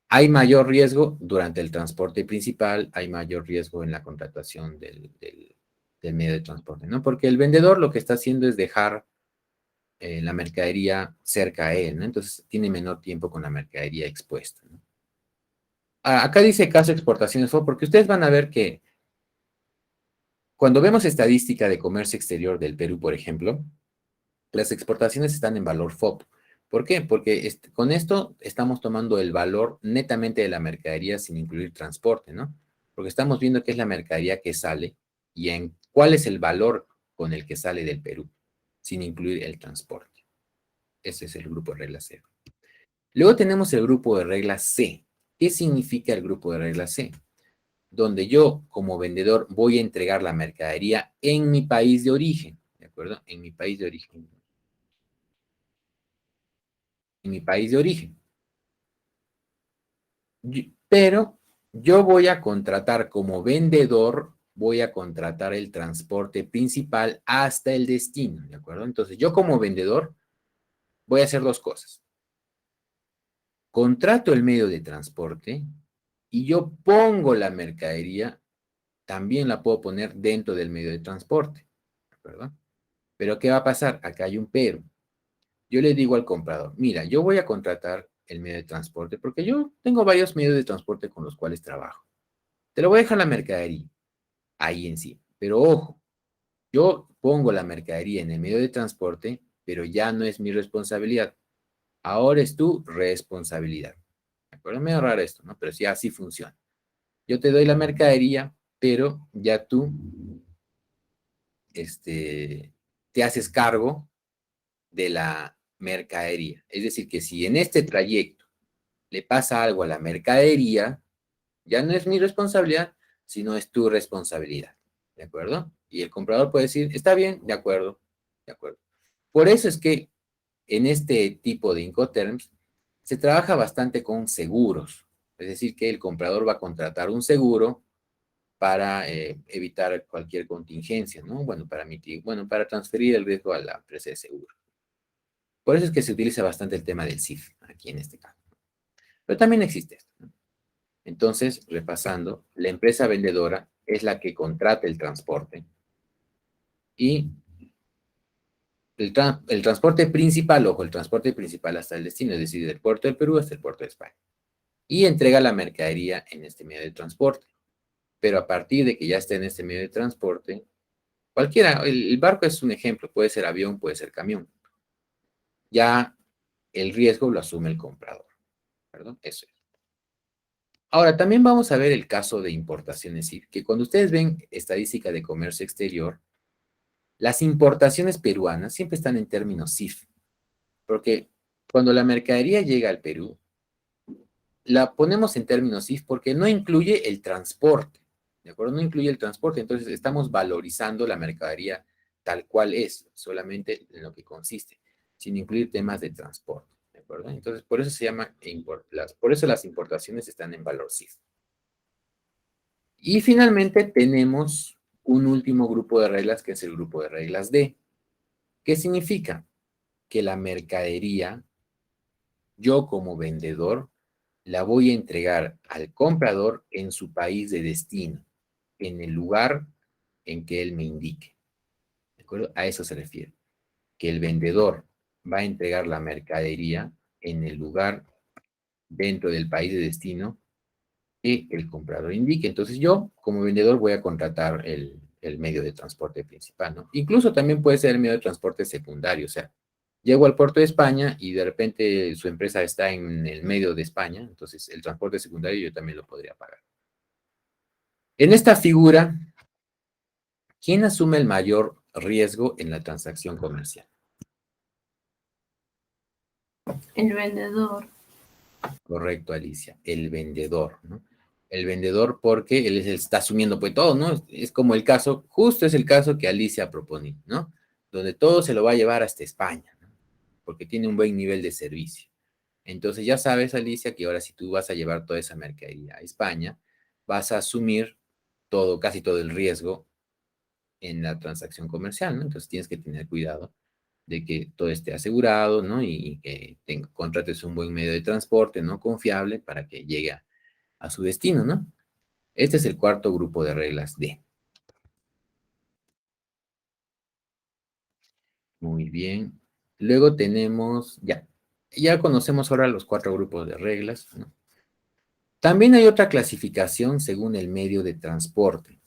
hay mayor riesgo durante el transporte principal, hay mayor riesgo en la contratación del medio de transporte, ¿no? Porque el vendedor lo que está haciendo es dejar la mercadería cerca a él, ¿no? Entonces tiene menor tiempo con la mercadería expuesta, ¿no? Acá dice caso de exportaciones FOB, porque ustedes van a ver que cuando vemos estadística de comercio exterior del Perú, por ejemplo, las exportaciones están en valor FOB. ¿Por qué? Porque con esto estamos tomando el valor netamente de la mercadería sin incluir transporte, ¿no? Porque estamos viendo qué es la mercadería que sale y en cuál es el valor con el que sale del Perú, sin incluir el transporte. Ese es el grupo de regla C. Luego tenemos el grupo de regla C. ¿Qué significa el grupo de regla C? Donde yo, como vendedor, voy a entregar la mercadería en mi país de origen, ¿de acuerdo? En mi país de origen. En mi país de origen. Pero yo voy a contratar como vendedor, voy a contratar el transporte principal hasta el destino, ¿de acuerdo? Entonces, yo como vendedor voy a hacer dos cosas. Contrato el medio de transporte y yo pongo la mercadería, también la puedo poner dentro del medio de transporte, ¿de acuerdo? Pero ¿qué va a pasar? Acá hay un pero. Yo le digo al comprador, mira, yo voy a contratar el medio de transporte porque yo tengo varios medios de transporte con los cuales trabajo. Te lo voy a dejar la mercadería ahí en sí. Pero ojo, Yo pongo la mercadería en el medio de transporte, pero ya no es mi responsabilidad. Ahora es tu responsabilidad. ¿De acuerdo? Medio raro esto, ¿no? Pero sí, así funciona. Yo te doy la mercadería, pero ya tú te haces cargo de la mercadería. Es decir, que si en este trayecto le pasa algo a la mercadería, ya no es mi responsabilidad, sino es tu responsabilidad. ¿De acuerdo? Y el comprador puede decir, está bien, de acuerdo, de acuerdo. Por eso es que en este tipo de Incoterms se trabaja bastante con seguros. Es decir, que el comprador va a contratar un seguro para evitar cualquier contingencia, ¿no? Bueno, para transferir el riesgo a la empresa de seguro. Por eso es que se utiliza bastante el tema del CIF aquí en este caso. Pero también existe esto, ¿no? Entonces, repasando, la empresa vendedora es la que contrata el transporte y el transporte principal, ojo, el transporte principal hasta el destino, es decir, del puerto del Perú hasta el puerto de España. Y entrega la mercadería en este medio de transporte. Pero a partir de que ya esté en este medio de transporte, cualquiera, el barco es un ejemplo, puede ser avión, puede ser camión. Ya el riesgo lo asume el comprador, ¿perdón? Eso es. Ahora, también vamos a ver el caso de importaciones CIF, que cuando ustedes ven estadística de comercio exterior, las importaciones peruanas siempre están en términos CIF, porque cuando la mercadería llega al Perú, la ponemos en términos CIF porque no incluye el transporte, ¿de acuerdo? No incluye el transporte, entonces estamos valorizando la mercadería tal cual es, solamente en lo que consiste, sin incluir temas de transporte, ¿de acuerdo? Entonces, por eso se llama, por eso las importaciones están en valor CIF. Y finalmente tenemos un último grupo de reglas que es el grupo de reglas D. ¿Qué significa? Que la mercadería, yo como vendedor, la voy a entregar al comprador en su país de destino, en el lugar en que él me indique. ¿De acuerdo? A eso se refiere. Que el vendedor va a entregar la mercadería en el lugar dentro del país de destino que el comprador indique. Entonces yo, como vendedor, voy a contratar el medio de transporte principal, ¿no? Incluso también puede ser el medio de transporte secundario, o sea, llego al puerto de España y de repente su empresa está en el medio de España, entonces el transporte secundario yo también lo podría pagar. En esta figura, ¿quién asume el mayor riesgo en la transacción comercial? El vendedor. Correcto, Alicia, el vendedor, ¿no? El vendedor porque él está asumiendo pues todo, ¿no? Es como el caso, justo es el caso que Alicia propone, ¿no? Donde todo se lo va a llevar hasta España, ¿no? Porque tiene un buen nivel de servicio. Entonces ya sabes, Alicia, que ahora si tú vas a llevar toda esa mercadería a España, vas a asumir todo, casi todo el riesgo en la transacción comercial, ¿no? Entonces tienes que tener cuidado de que todo esté asegurado, ¿no? Y que contrates un buen medio de transporte, ¿no? Confiable para que llegue a su destino, ¿no? Este es el cuarto grupo de reglas D. Muy bien. Luego tenemos, ya conocemos ahora los cuatro grupos de reglas, ¿no? También hay otra clasificación según el medio de transporte.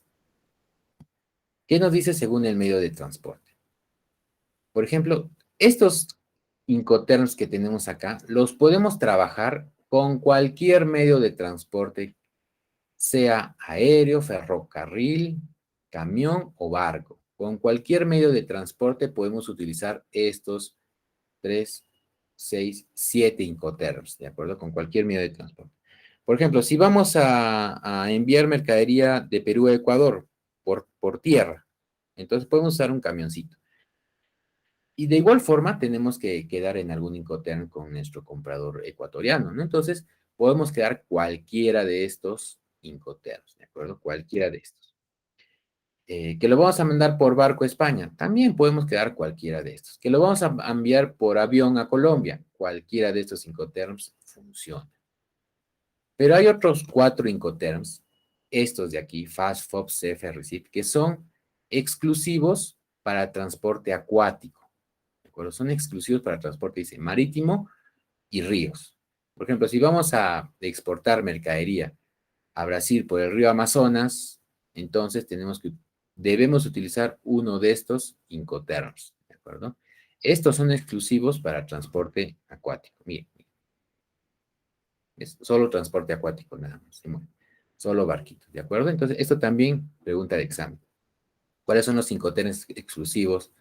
¿Qué nos dice según el medio de transporte? Por ejemplo, estos Incoterms que tenemos acá, los podemos trabajar con cualquier medio de transporte, sea aéreo, ferrocarril, camión o barco. Con cualquier medio de transporte podemos utilizar estos 3, 6, 7 Incoterms, ¿de acuerdo? Con cualquier medio de transporte. Por ejemplo, si vamos a enviar mercadería de Perú a Ecuador por tierra, entonces podemos usar un camioncito. Y de igual forma tenemos que quedar en algún Incoterm con nuestro comprador ecuatoriano, ¿no? Entonces podemos quedar cualquiera de estos Incoterms, ¿de acuerdo? Cualquiera de estos. Que lo vamos a mandar por barco a España, también podemos quedar cualquiera de estos. Que lo vamos a enviar por avión a Colombia, cualquiera de estos Incoterms funciona. Pero hay otros 4 Incoterms, estos de aquí, FAST, FOB, CF, RECIP, que son exclusivos para transporte acuático. ¿De acuerdo? Son exclusivos para transporte, dice, marítimo y ríos. Por ejemplo, si vamos a exportar mercadería a Brasil por el río Amazonas, entonces tenemos que debemos utilizar uno de estos Incoterms, ¿de acuerdo? Estos son exclusivos para transporte acuático. Miren, es solo transporte acuático nada más, solo barquitos, ¿de acuerdo? Entonces, esto también pregunta de examen. ¿Cuáles son los Incoterms exclusivos?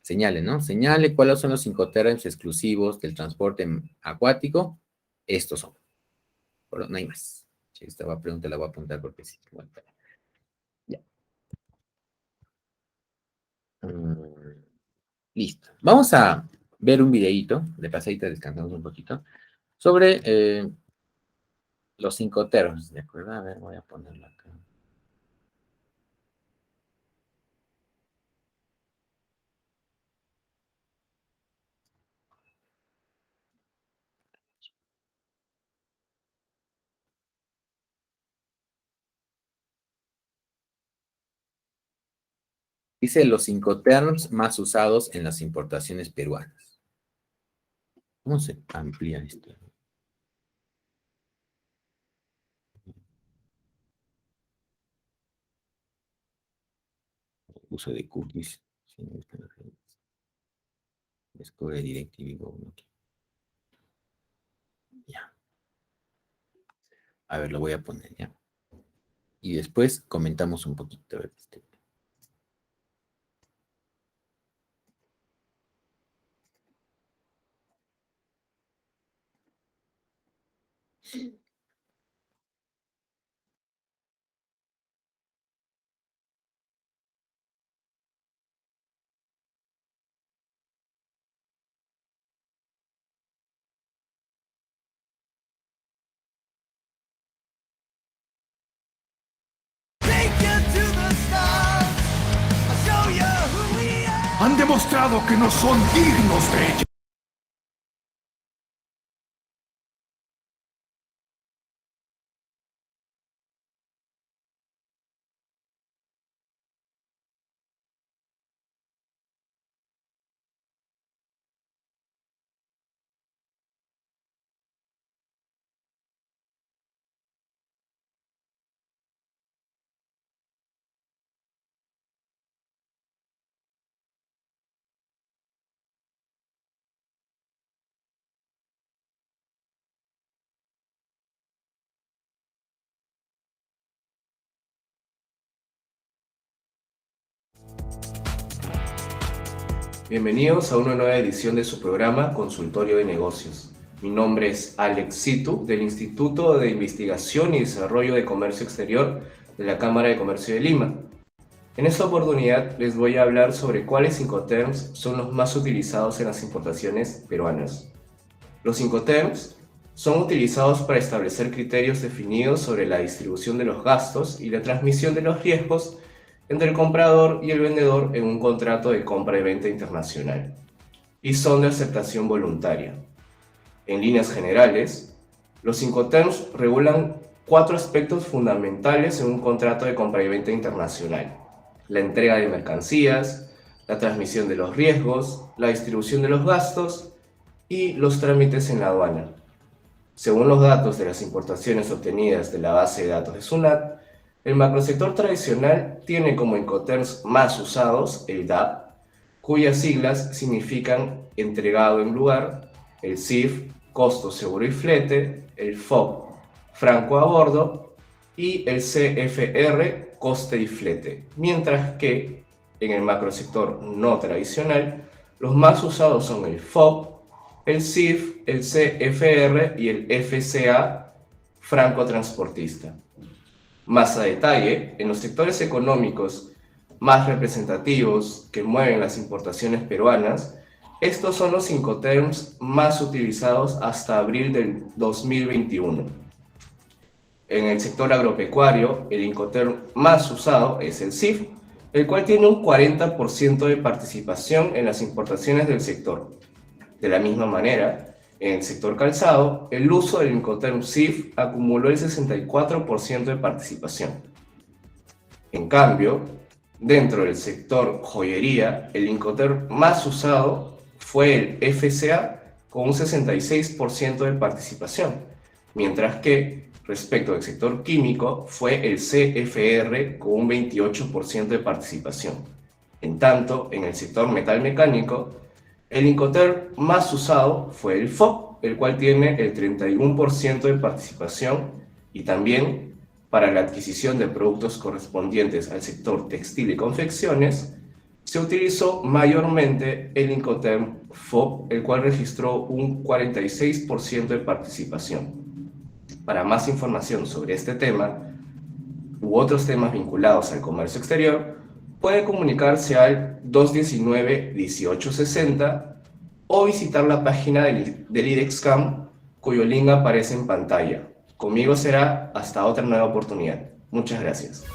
Señale, ¿no? Señale cuáles son los Incoterms exclusivos del transporte acuático. Estos son. Pero no hay más. Esta pregunta la voy a apuntar porque sí. Bueno, ya. Listo. Vamos a ver un videíto, de pasadita descansamos un poquito, sobre los Incoterms, ¿de acuerdo? A ver, voy a ponerlo acá. Dice los Incoterms más usados en las importaciones peruanas. ¿Cómo se amplía esto? Uso de cookies. Descubre DirecTV Go. Ya. A ver, lo voy a poner ya. Y después comentamos un poquito. A ver, Han demostrado que no son dignos de ella. Bienvenidos a una nueva edición de su programa Consultorio de Negocios. Mi nombre es Alex Situ, del Instituto de Investigación y Desarrollo de Comercio Exterior de la Cámara de Comercio de Lima. En esta oportunidad les voy a hablar sobre cuáles Incoterms son los más utilizados en las importaciones peruanas. Los Incoterms son utilizados para establecer criterios definidos sobre la distribución de los gastos y la transmisión de los riesgos entre el comprador y el vendedor en un contrato de compra y venta internacional, y son de aceptación voluntaria. En líneas generales, los Incoterms regulan 4 aspectos fundamentales en un contrato de compra y venta internacional: la entrega de mercancías, la transmisión de los riesgos, la distribución de los gastos y los trámites en la aduana. Según los datos de las importaciones obtenidas de la base de datos de SUNAT, el macrosector tradicional tiene como Incoterms más usados el DAP, cuyas siglas significan entregado en lugar, el CIF, costo, seguro y flete, el FOB, franco a bordo, y el CFR, coste y flete, mientras que en el macrosector no tradicional los más usados son el FOB, el CIF, el CFR y el FCA, franco transportista. Más a detalle, en los sectores económicos más representativos que mueven las importaciones peruanas, estos son los Incoterms más utilizados hasta abril del 2021. En el sector agropecuario, el Incoterm más usado es el CIF, el cual tiene un 40% de participación en las importaciones del sector. De la misma manera, en el sector calzado, el uso del Incoterm CIF acumuló el 64% de participación. En cambio, dentro del sector joyería, el Incoterm más usado fue el FCA con un 66% de participación, mientras que respecto del sector químico fue el CFR con un 28% de participación. En tanto, en el sector metal mecánico, el Incoterm más usado fue el FOB, el cual tiene el 31% de participación, y también para la adquisición de productos correspondientes al sector textil y confecciones se utilizó mayormente el Incoterm FOB, el cual registró un 46% de participación. Para más información sobre este tema u otros temas vinculados al comercio exterior, puede comunicarse al 219-1860 o visitar la página del IDEXCAM, cuyo link aparece en pantalla. Conmigo será hasta otra nueva oportunidad. Muchas gracias.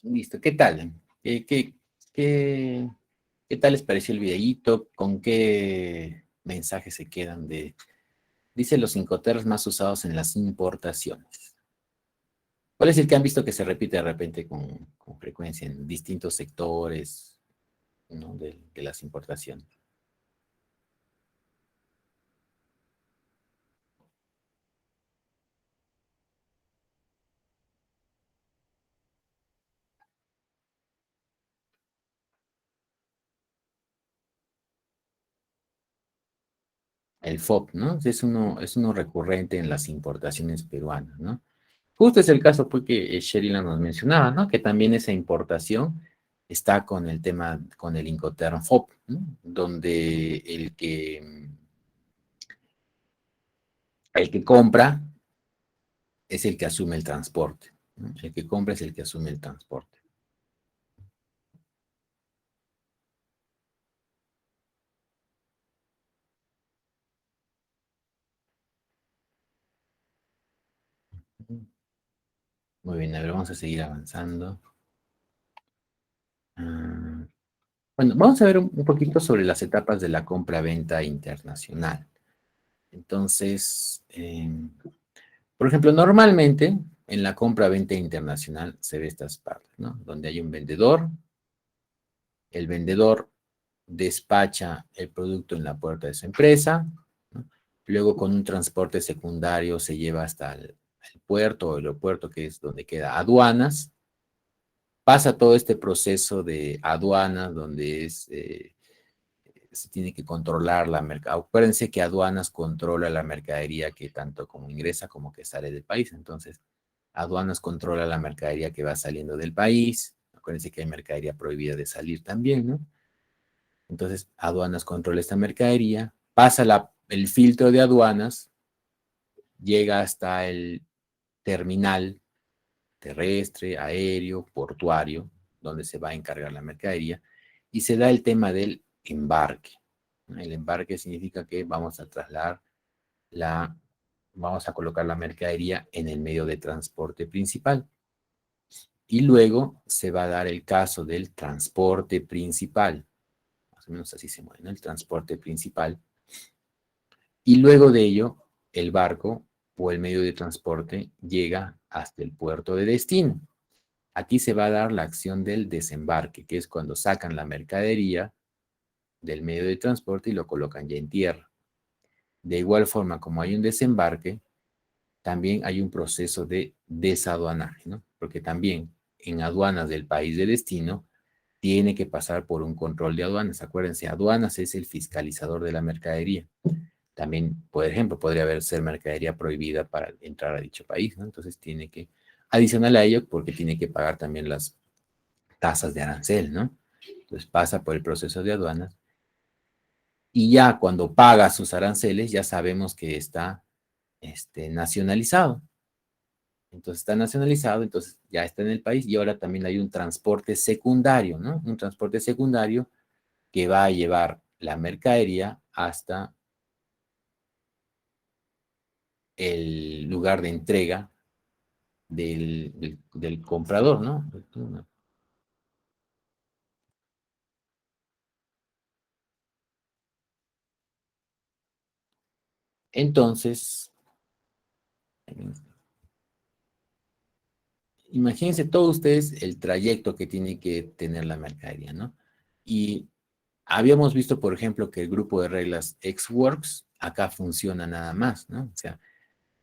Listo, ¿qué tal? ¿Qué, qué tal les pareció el videíto? ¿Con qué mensajes se quedan de, dice los Incoterms más usados en las importaciones? ¿Cuál es el que han visto que se repite de repente con frecuencia en distintos sectores, ¿no? de las importaciones? El FOB, ¿no? Es uno recurrente en las importaciones peruanas, ¿no? Justo es el caso pues, que Sheryl nos mencionaba, ¿no? Que también esa importación está con el tema, con el Incoterm FOB, ¿no? Donde el que compra es el que asume el transporte, ¿no? El que compra es el que asume el transporte. Muy bien, a ver, vamos a seguir avanzando. Bueno, vamos a ver un poquito sobre las etapas de la compra-venta internacional. Entonces, por ejemplo, normalmente en la compra-venta internacional se ve estas partes, ¿no? Donde hay un vendedor, el vendedor despacha el producto en la puerta de su empresa, ¿no? Luego con un transporte secundario se lleva hasta el puerto o el aeropuerto, que es donde queda aduanas, pasa todo este proceso de aduanas donde se tiene que controlar la mercadería. Acuérdense que aduanas controla la mercadería que tanto como ingresa como que sale del país. Entonces, aduanas controla la mercadería que va saliendo del país. Acuérdense que hay mercadería prohibida de salir también, ¿no? Entonces, aduanas controla esta mercadería, pasa el filtro de aduanas, llega hasta el terminal terrestre, aéreo, portuario, donde se va a encargar la mercadería, y se da el tema del embarque. El embarque significa que vamos a vamos a colocar la mercadería en el medio de transporte principal. Y luego se va a dar el caso del transporte principal. Más o menos así se mueve, ¿no? El transporte principal. Y luego de ello, el barco o el medio de transporte llega hasta el puerto de destino. Aquí se va a dar la acción del desembarque, que es cuando sacan la mercadería del medio de transporte y lo colocan ya en tierra. De igual forma, como hay un desembarque, también hay un proceso de desaduanaje, ¿no? Porque también en aduanas del país de destino tiene que pasar por un control de aduanas. Acuérdense, aduanas es el fiscalizador de la mercadería. También, por ejemplo, podría ser mercadería prohibida para entrar a dicho país, ¿no? Entonces tiene que, adicional a ello, porque tiene que pagar también las tasas de arancel, ¿no? Entonces pasa por el proceso de aduanas y ya cuando paga sus aranceles ya sabemos que está nacionalizado. Entonces está nacionalizado, entonces ya está en el país y ahora también hay un transporte secundario, ¿no? Un transporte secundario que va a llevar la mercadería hasta el lugar de entrega del comprador, ¿no? Entonces, imagínense todos ustedes el trayecto que tiene que tener la mercadería, ¿no? Y habíamos visto, por ejemplo, que el grupo de reglas X-Works acá funciona nada más, ¿no? O sea,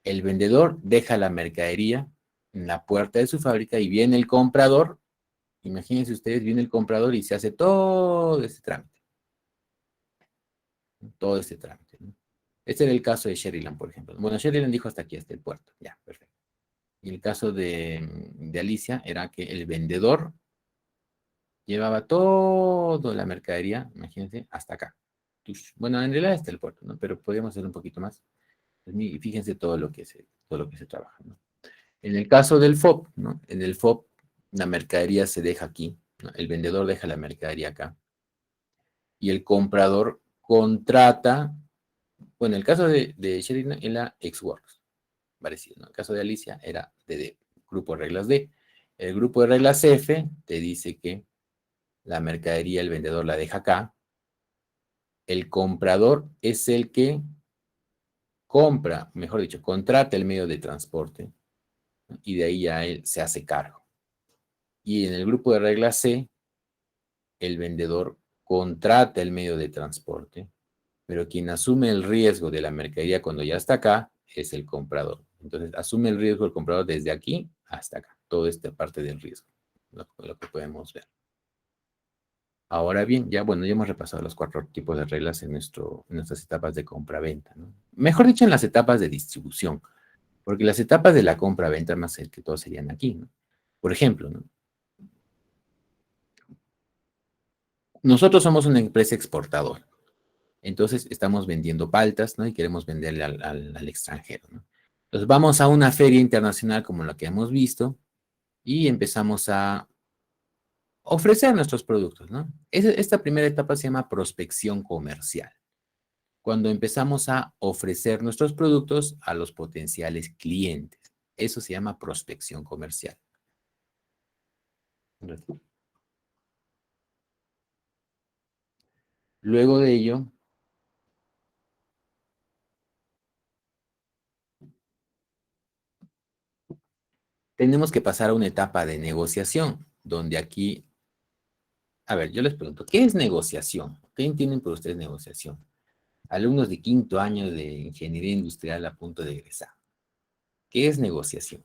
el vendedor deja la mercadería en la puerta de su fábrica y viene el comprador. Imagínense ustedes, viene el comprador y se hace todo este trámite, ¿no? Todo este trámite, ¿no? Este era el caso de Sherryland, por ejemplo. Bueno, Sherryland dijo hasta aquí, hasta el puerto. Ya, perfecto. Y el caso de Alicia era que el vendedor llevaba toda la mercadería, imagínense, hasta acá. Bueno, en realidad hasta el puerto, ¿no? Pero podríamos hacer un poquito más. Y fíjense todo lo que se trabaja, ¿no? En el caso del FOB, ¿no? En el FOB, la mercadería se deja aquí, ¿no? El vendedor deja la mercadería acá. Y el comprador contrata, bueno, el caso de Sheridan era Xworks, parecido, ¿no? El caso de Alicia era de grupo de reglas D. El grupo de reglas F te dice que la mercadería el vendedor la deja acá. El comprador es el que compra, mejor dicho, contrata el medio de transporte, ¿no? Y de ahí ya él se hace cargo. Y en el grupo de regla C, el vendedor contrata el medio de transporte, pero quien asume el riesgo de la mercadería cuando ya está acá es el comprador. Entonces, asume el riesgo el comprador desde aquí hasta acá, toda esta parte del riesgo, lo que podemos ver. Ahora bien, ya bueno, ya hemos repasado los 4 tipos de reglas en nuestras etapas de compra-venta, ¿no? Mejor dicho, en las etapas de distribución, porque las etapas de la compra-venta más el que todos serían aquí, ¿no? Por ejemplo, ¿no? Nosotros somos una empresa exportadora, entonces estamos vendiendo paltas, ¿no? Y queremos venderle al extranjero, ¿no? Entonces vamos a una feria internacional como la que hemos visto y empezamos a ofrecer nuestros productos, ¿no? Esta primera etapa se llama prospección comercial, cuando empezamos a ofrecer nuestros productos a los potenciales clientes. Eso se llama prospección comercial. Luego de ello, tenemos que pasar a una etapa de negociación, donde aquí, a ver, yo les pregunto, ¿qué es negociación? ¿Qué entienden por ustedes negociación? Alumnos de 5º año de Ingeniería Industrial a punto de egresar. ¿Qué es negociación?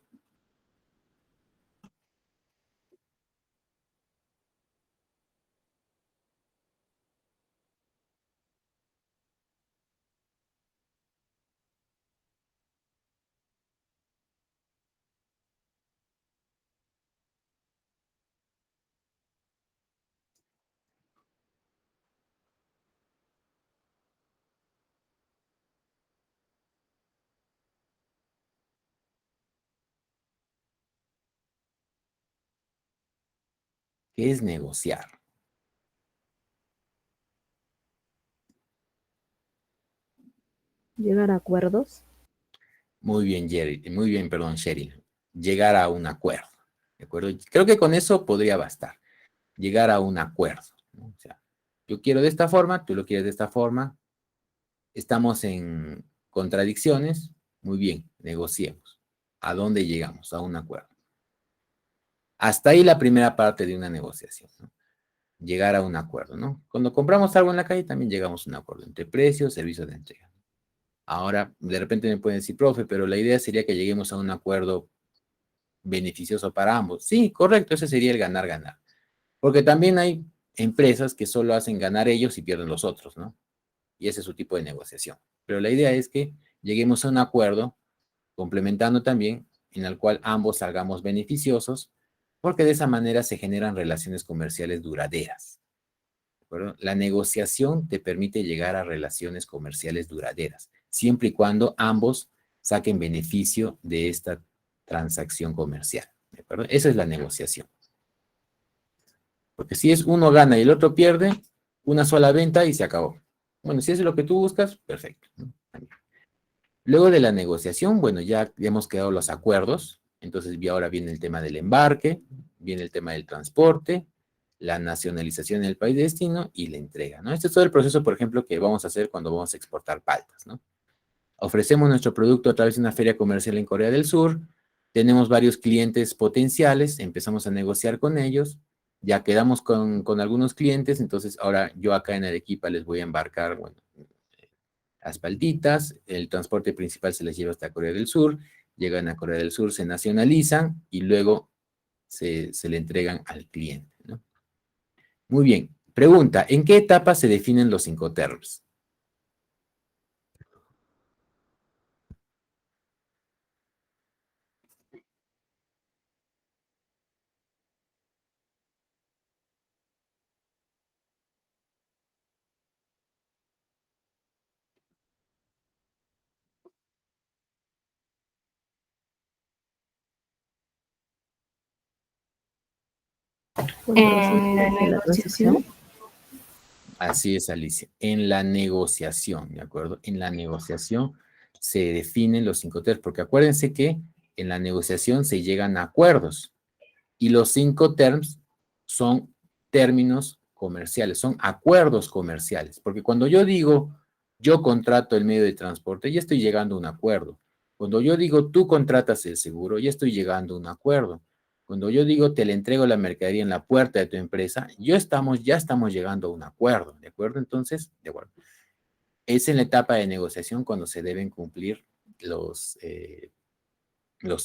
¿Qué es negociar? Llegar a acuerdos. Muy bien, Jerry, muy bien, perdón, Sherry. Llegar a un acuerdo, ¿de acuerdo? Creo que con eso podría bastar. Llegar a un acuerdo, ¿no? O sea, yo quiero de esta forma, tú lo quieres de esta forma, estamos en contradicciones, muy bien, negociemos. ¿A dónde llegamos? A un acuerdo. Hasta ahí la primera parte de una negociación, ¿no? Llegar a un acuerdo, ¿no? Cuando compramos algo en la calle también llegamos a un acuerdo entre precios, servicios de entrega. Ahora, de repente me pueden decir, profe, pero la idea sería que lleguemos a un acuerdo beneficioso para ambos. Sí, correcto, ese sería el ganar-ganar. Porque también hay empresas que solo hacen ganar ellos y pierden los otros, ¿no? Y ese es su tipo de negociación. Pero la idea es que lleguemos a un acuerdo complementando también en el cual ambos salgamos beneficiosos, porque de esa manera se generan relaciones comerciales duraderas. ¿De acuerdo? La negociación te permite llegar a relaciones comerciales duraderas, siempre y cuando ambos saquen beneficio de esta transacción comercial. ¿De acuerdo? Esa es la negociación. Porque si es uno gana y el otro pierde, una sola venta y se acabó. Bueno, si es lo que tú buscas, perfecto, ¿no? Luego de la negociación, bueno, ya hemos quedado los acuerdos, entonces ahora viene el tema del embarque, viene el tema del transporte, la nacionalización en el país de destino y la entrega, ¿no? Este es todo el proceso, por ejemplo, que vamos a hacer cuando vamos a exportar paltas, ¿no? Ofrecemos nuestro producto a través de una feria comercial en Corea del Sur, tenemos varios clientes potenciales, empezamos a negociar con ellos, ya quedamos con algunos clientes, entonces ahora yo acá en Arequipa les voy a embarcar, bueno, asfaltitas, el transporte principal se les lleva hasta Corea del Sur, llegan a Corea del Sur, se nacionalizan y luego se le entregan al cliente, ¿no? Muy bien. Pregunta, ¿en qué etapa se definen los Incoterms? En la negociación. Así es, Alicia. En la negociación, ¿de acuerdo? En la negociación se definen los Incoterms, porque acuérdense que en la negociación se llegan a acuerdos y los Incoterms son términos comerciales, son acuerdos comerciales, porque cuando yo digo, yo contrato el medio de transporte, ya estoy llegando a un acuerdo. Cuando yo digo, tú contratas el seguro, ya estoy llegando a un acuerdo. Cuando yo digo, te le entrego la mercadería en la puerta de tu empresa, ya estamos llegando a un acuerdo, ¿de acuerdo? Entonces, de acuerdo. Es en la etapa de negociación cuando se deben cumplir los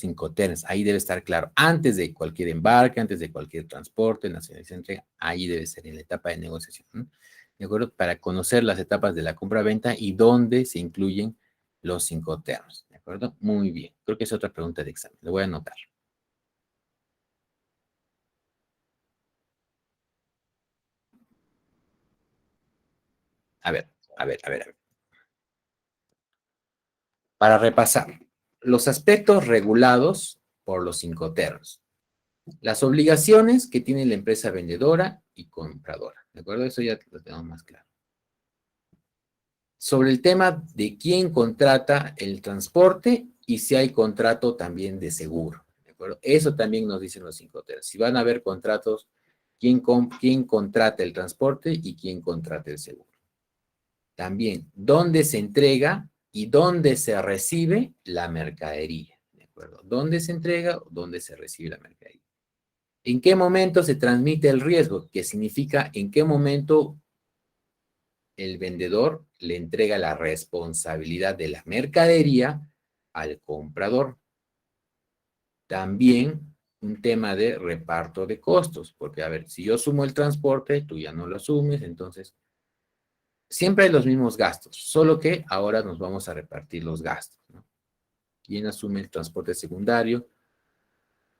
Incoterms. Ahí debe estar claro. Antes de cualquier embarque, antes de cualquier transporte, nacionalización, entrega, ahí debe ser en la etapa de negociación, ¿no? ¿De acuerdo? Para conocer las etapas de la compra-venta y dónde se incluyen los Incoterms. ¿De acuerdo? Muy bien. Creo que es otra pregunta de examen. Lo voy a anotar. A ver. Para repasar, los aspectos regulados por los Incoterms. Las obligaciones que tiene la empresa vendedora y compradora. ¿De acuerdo? Eso ya lo tenemos más claro. Sobre el tema de quién contrata el transporte y si hay contrato también de seguro. ¿De acuerdo? Eso también nos dicen los Incoterms. Si van a haber contratos, quién contrata el transporte y quién contrata el seguro. También, dónde se entrega y dónde se recibe la mercadería. ¿De acuerdo? ¿Dónde se entrega o dónde se recibe la mercadería? ¿En qué momento se transmite el riesgo? Que significa en qué momento el vendedor le entrega la responsabilidad de la mercadería al comprador. También un tema de reparto de costos, porque a ver, si yo sumo el transporte, tú ya no lo asumes, entonces siempre hay los mismos gastos, solo que ahora nos vamos a repartir los gastos, ¿no? ¿Quién asume el transporte secundario?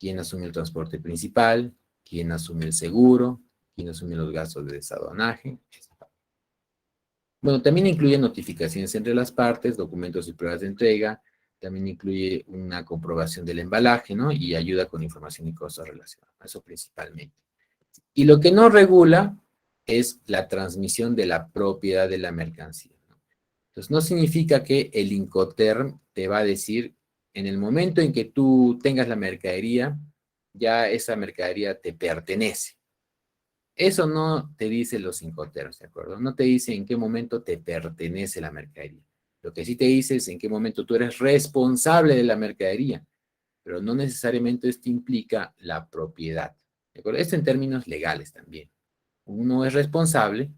¿Quién asume el transporte principal? ¿Quién asume el seguro? ¿Quién asume los gastos de desaduanaje? Bueno, también incluye notificaciones entre las partes, documentos y pruebas de entrega, también incluye una comprobación del embalaje, ¿no? Y ayuda con información y costos relacionados, eso principalmente. Y lo que no regula es la transmisión de la propiedad de la mercancía, ¿no? Entonces, no significa que el Incoterm te va a decir, en el momento en que tú tengas la mercadería, ya esa mercadería te pertenece. Eso no te dice los Incoterms, ¿de acuerdo? No te dice en qué momento te pertenece la mercadería. Lo que sí te dice es en qué momento tú eres responsable de la mercadería, pero no necesariamente esto implica la propiedad, ¿de acuerdo? Esto en términos legales también. Uno es responsable,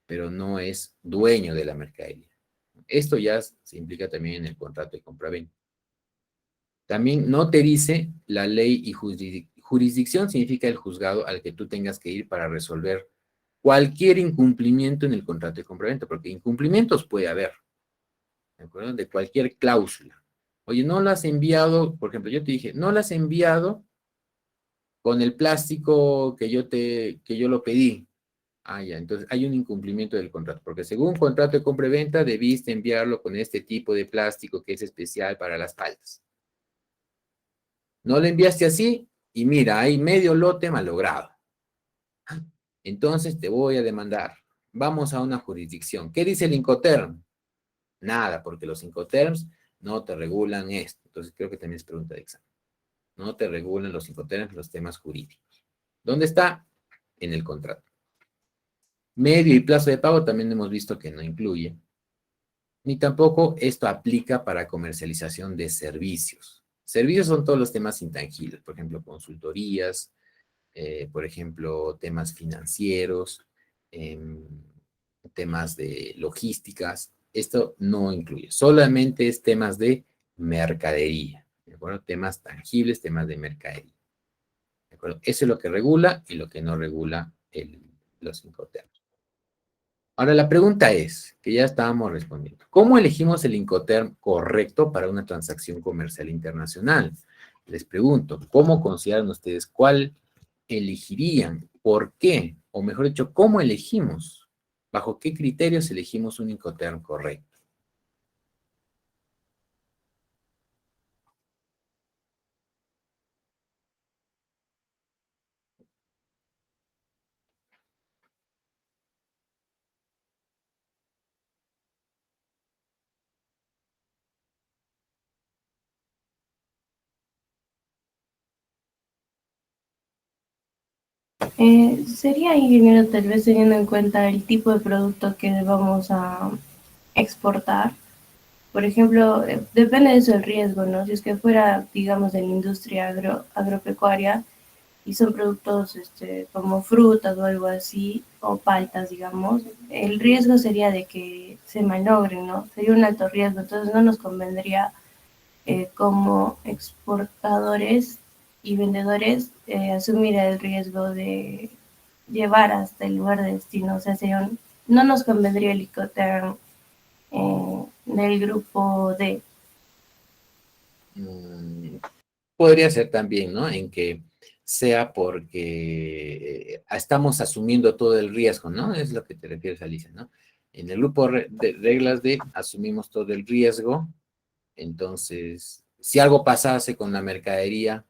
pero no es dueño de la mercadería. Esto ya se implica también en el contrato de compraventa. También no te dice la ley y jurisdicción significa el juzgado al que tú tengas que ir para resolver cualquier incumplimiento en el contrato de compraventa, porque incumplimientos puede haber, ¿de acuerdo? De cualquier cláusula. Oye, no lo has enviado, por ejemplo, yo te dije, no lo has enviado con el plástico que yo lo pedí. Ah, ya, entonces hay un incumplimiento del contrato, porque según contrato de compra-venta debiste enviarlo con este tipo de plástico que es especial para las paltas. No lo enviaste así y mira, hay medio lote malogrado. Entonces te voy a demandar. Vamos a una jurisdicción. ¿Qué dice el Incoterm? Nada, porque los Incoterms no te regulan esto. Entonces creo que también es pregunta de examen. No te regulan los Incoterms los temas jurídicos. ¿Dónde está? En el contrato. Medio y plazo de pago también hemos visto que no incluye. ni tampoco esto aplica para comercialización de servicios. Servicios son todos los temas intangibles, por ejemplo, consultorías, por ejemplo, temas financieros, em, temas de logísticas. Esto no incluye, solamente es temas de mercadería, ¿de acuerdo? Temas tangibles, temas de mercadería, ¿de acuerdo? Eso es lo que regula y lo que no regula los Incoterms. Ahora la pregunta es, que ya estábamos respondiendo, ¿cómo elegimos el Incoterm correcto para una transacción comercial internacional? Les pregunto, ¿cómo consideran ustedes cuál elegirían? ¿Por qué? O mejor dicho, ¿cómo elegimos? ¿Bajo qué criterios elegimos un Incoterm correcto? Sería, ingeniero, tal vez teniendo en cuenta el tipo de producto que vamos a exportar. Por ejemplo, depende de eso el riesgo, ¿no? Si es que fuera, digamos, de la industria agropecuaria y son productos como frutas o algo así, o paltas, digamos, el riesgo sería de que se malogren, ¿no? Sería un alto riesgo, entonces no nos convendría como exportadores y vendedores asumir el riesgo de llevar hasta el lugar de destino. O sea, no nos convendría el Incoterm del grupo D. Podría ser también, ¿no? En que sea porque estamos asumiendo todo el riesgo, ¿no? Es lo que te refieres, Alicia, ¿no? En el grupo de reglas de asumimos todo el riesgo, entonces, si algo pasase con la mercadería,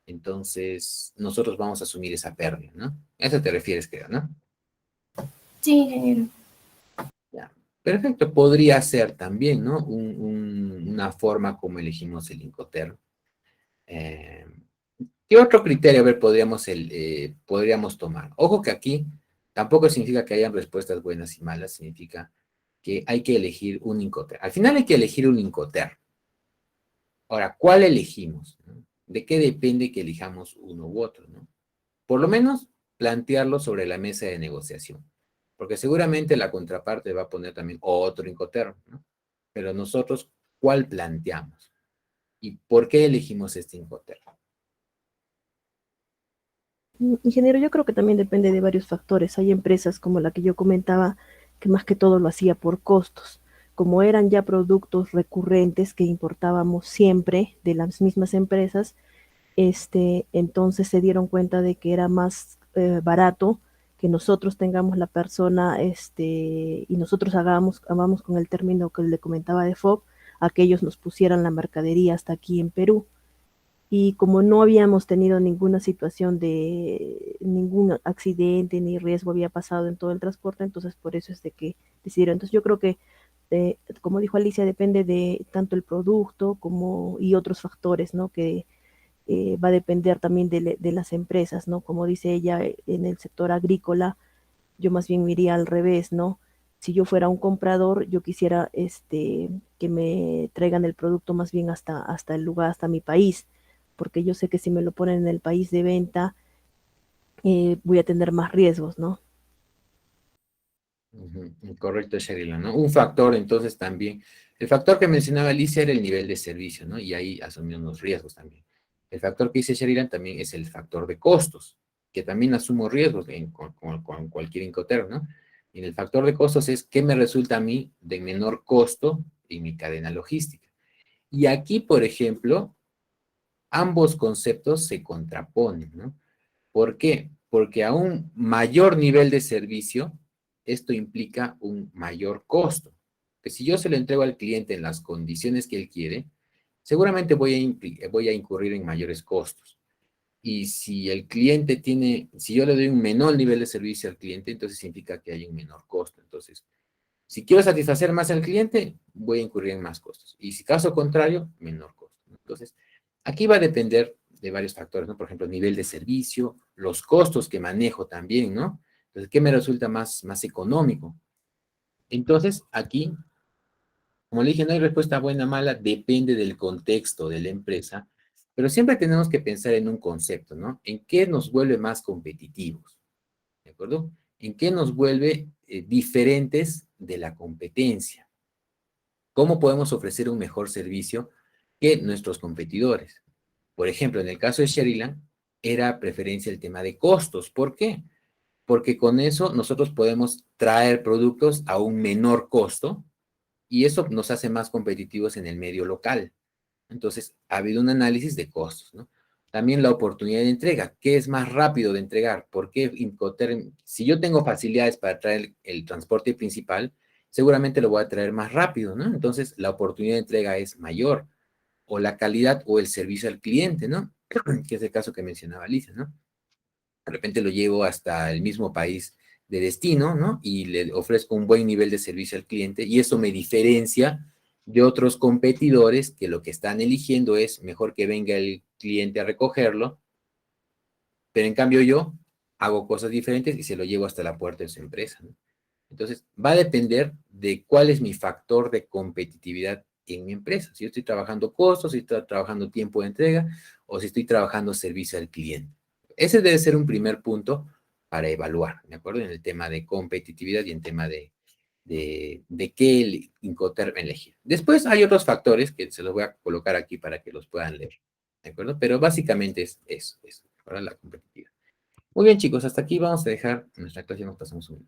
entonces nosotros vamos a asumir esa pérdida, ¿no? A eso te refieres, creo, ¿no? Sí, ingeniero. Ya. Perfecto, podría ser también, ¿no? Una forma como elegimos el Incoterm. Eh, ¿Qué otro criterio, a ver, podríamos tomar? Ojo que aquí tampoco significa que hayan respuestas buenas y malas, significa que hay que elegir un Incoterm. Al final hay que elegir un Incoterm. Ahora, ¿cuál elegimos? ¿No? ¿De qué depende que elijamos uno u otro? ¿No? Por lo menos plantearlo sobre la mesa de negociación, porque seguramente la contraparte va a poner también otro Incoterm, ¿no? Pero nosotros, ¿cuál planteamos? ¿Y por qué elegimos este Incoterm? Ingeniero, yo creo que también depende de varios factores. Hay empresas como la que yo comentaba que más que todo lo hacía por costos. Como eran ya productos recurrentes que importábamos siempre de las mismas empresas, entonces se dieron cuenta de que era más barato que nosotros tengamos la persona y nosotros hagamos con el término que le comentaba de FOB, a que ellos nos pusieran la mercadería hasta aquí en Perú. Y como no habíamos tenido ninguna situación de ningún accidente ni riesgo había pasado en todo el transporte, entonces por eso es de que decidieron. Entonces yo creo que, como dijo Alicia, depende de tanto el producto como y otros factores, ¿no? Que va a depender también de las empresas, ¿no? Como dice ella, en el sector agrícola, yo más bien me iría al revés, ¿no? Si yo fuera un comprador, yo quisiera que me traigan el producto más bien hasta el lugar, hasta mi país, porque yo sé que si me lo ponen en el país de venta, voy a tener más riesgos, ¿no? Correcto, Sheryl, ¿no? Un factor, entonces, también, el factor que mencionaba Alicia era el nivel de servicio, ¿no? Y ahí asumimos los riesgos también. El factor que dice Sheridan también es el factor de costos, que también asumo riesgos con cualquier Incoterm, ¿no? Y el factor de costos es qué me resulta a mí de menor costo en mi cadena logística. Y aquí, por ejemplo, ambos conceptos se contraponen, ¿no? ¿Por qué? Porque a un mayor nivel de servicio, esto implica un mayor costo. Que si yo se lo entrego al cliente en las condiciones que él quiere, seguramente voy a incurrir en mayores costos. Y si el cliente si yo le doy un menor nivel de servicio al cliente, entonces significa que hay un menor costo. Entonces, si quiero satisfacer más al cliente, voy a incurrir en más costos. Y si caso contrario, menor costo. Entonces, aquí va a depender de varios factores, ¿no? Por ejemplo, nivel de servicio, los costos que manejo también, ¿no? Entonces, ¿qué me resulta más económico? Entonces, aquí Como le dije, no hay respuesta buena o mala, depende del contexto de la empresa, pero siempre tenemos que pensar en un concepto, ¿no? ¿En qué nos vuelve más competitivos? ¿De acuerdo? ¿En qué nos vuelve diferentes de la competencia? ¿Cómo podemos ofrecer un mejor servicio que nuestros competidores? Por ejemplo, en el caso de Sherilan, era preferencia el tema de costos. ¿Por qué? Porque con eso nosotros podemos traer productos a un menor costo y eso nos hace más competitivos en el medio local. Entonces, ha habido un análisis de costos, ¿no? También la oportunidad de entrega. ¿Qué es más rápido de entregar? ¿Por qué Incoterm? Si yo tengo facilidades para traer el transporte principal, seguramente lo voy a traer más rápido, ¿no? Entonces, la oportunidad de entrega es mayor. O la calidad o el servicio al cliente, ¿no? Que es el caso que mencionaba Alicia, ¿no? De repente lo llevo hasta el mismo país de destino, ¿no? Y le ofrezco un buen nivel de servicio al cliente y eso me diferencia de otros competidores que lo que están eligiendo es mejor que venga el cliente a recogerlo, pero en cambio yo hago cosas diferentes y se lo llevo hasta la puerta de su empresa, ¿no? Entonces, va a depender de cuál es mi factor de competitividad en mi empresa. Si yo estoy trabajando costos, si estoy trabajando tiempo de entrega o si estoy trabajando servicio al cliente. Ese debe ser un primer punto para evaluar, ¿de acuerdo? En el tema de competitividad y en tema de qué Incoterm elegir. Después hay otros factores que se los voy a colocar aquí para que los puedan leer, ¿de acuerdo? Pero básicamente es eso, para la competitividad. Muy bien, chicos, hasta aquí vamos a dejar nuestra clase y nos pasamos un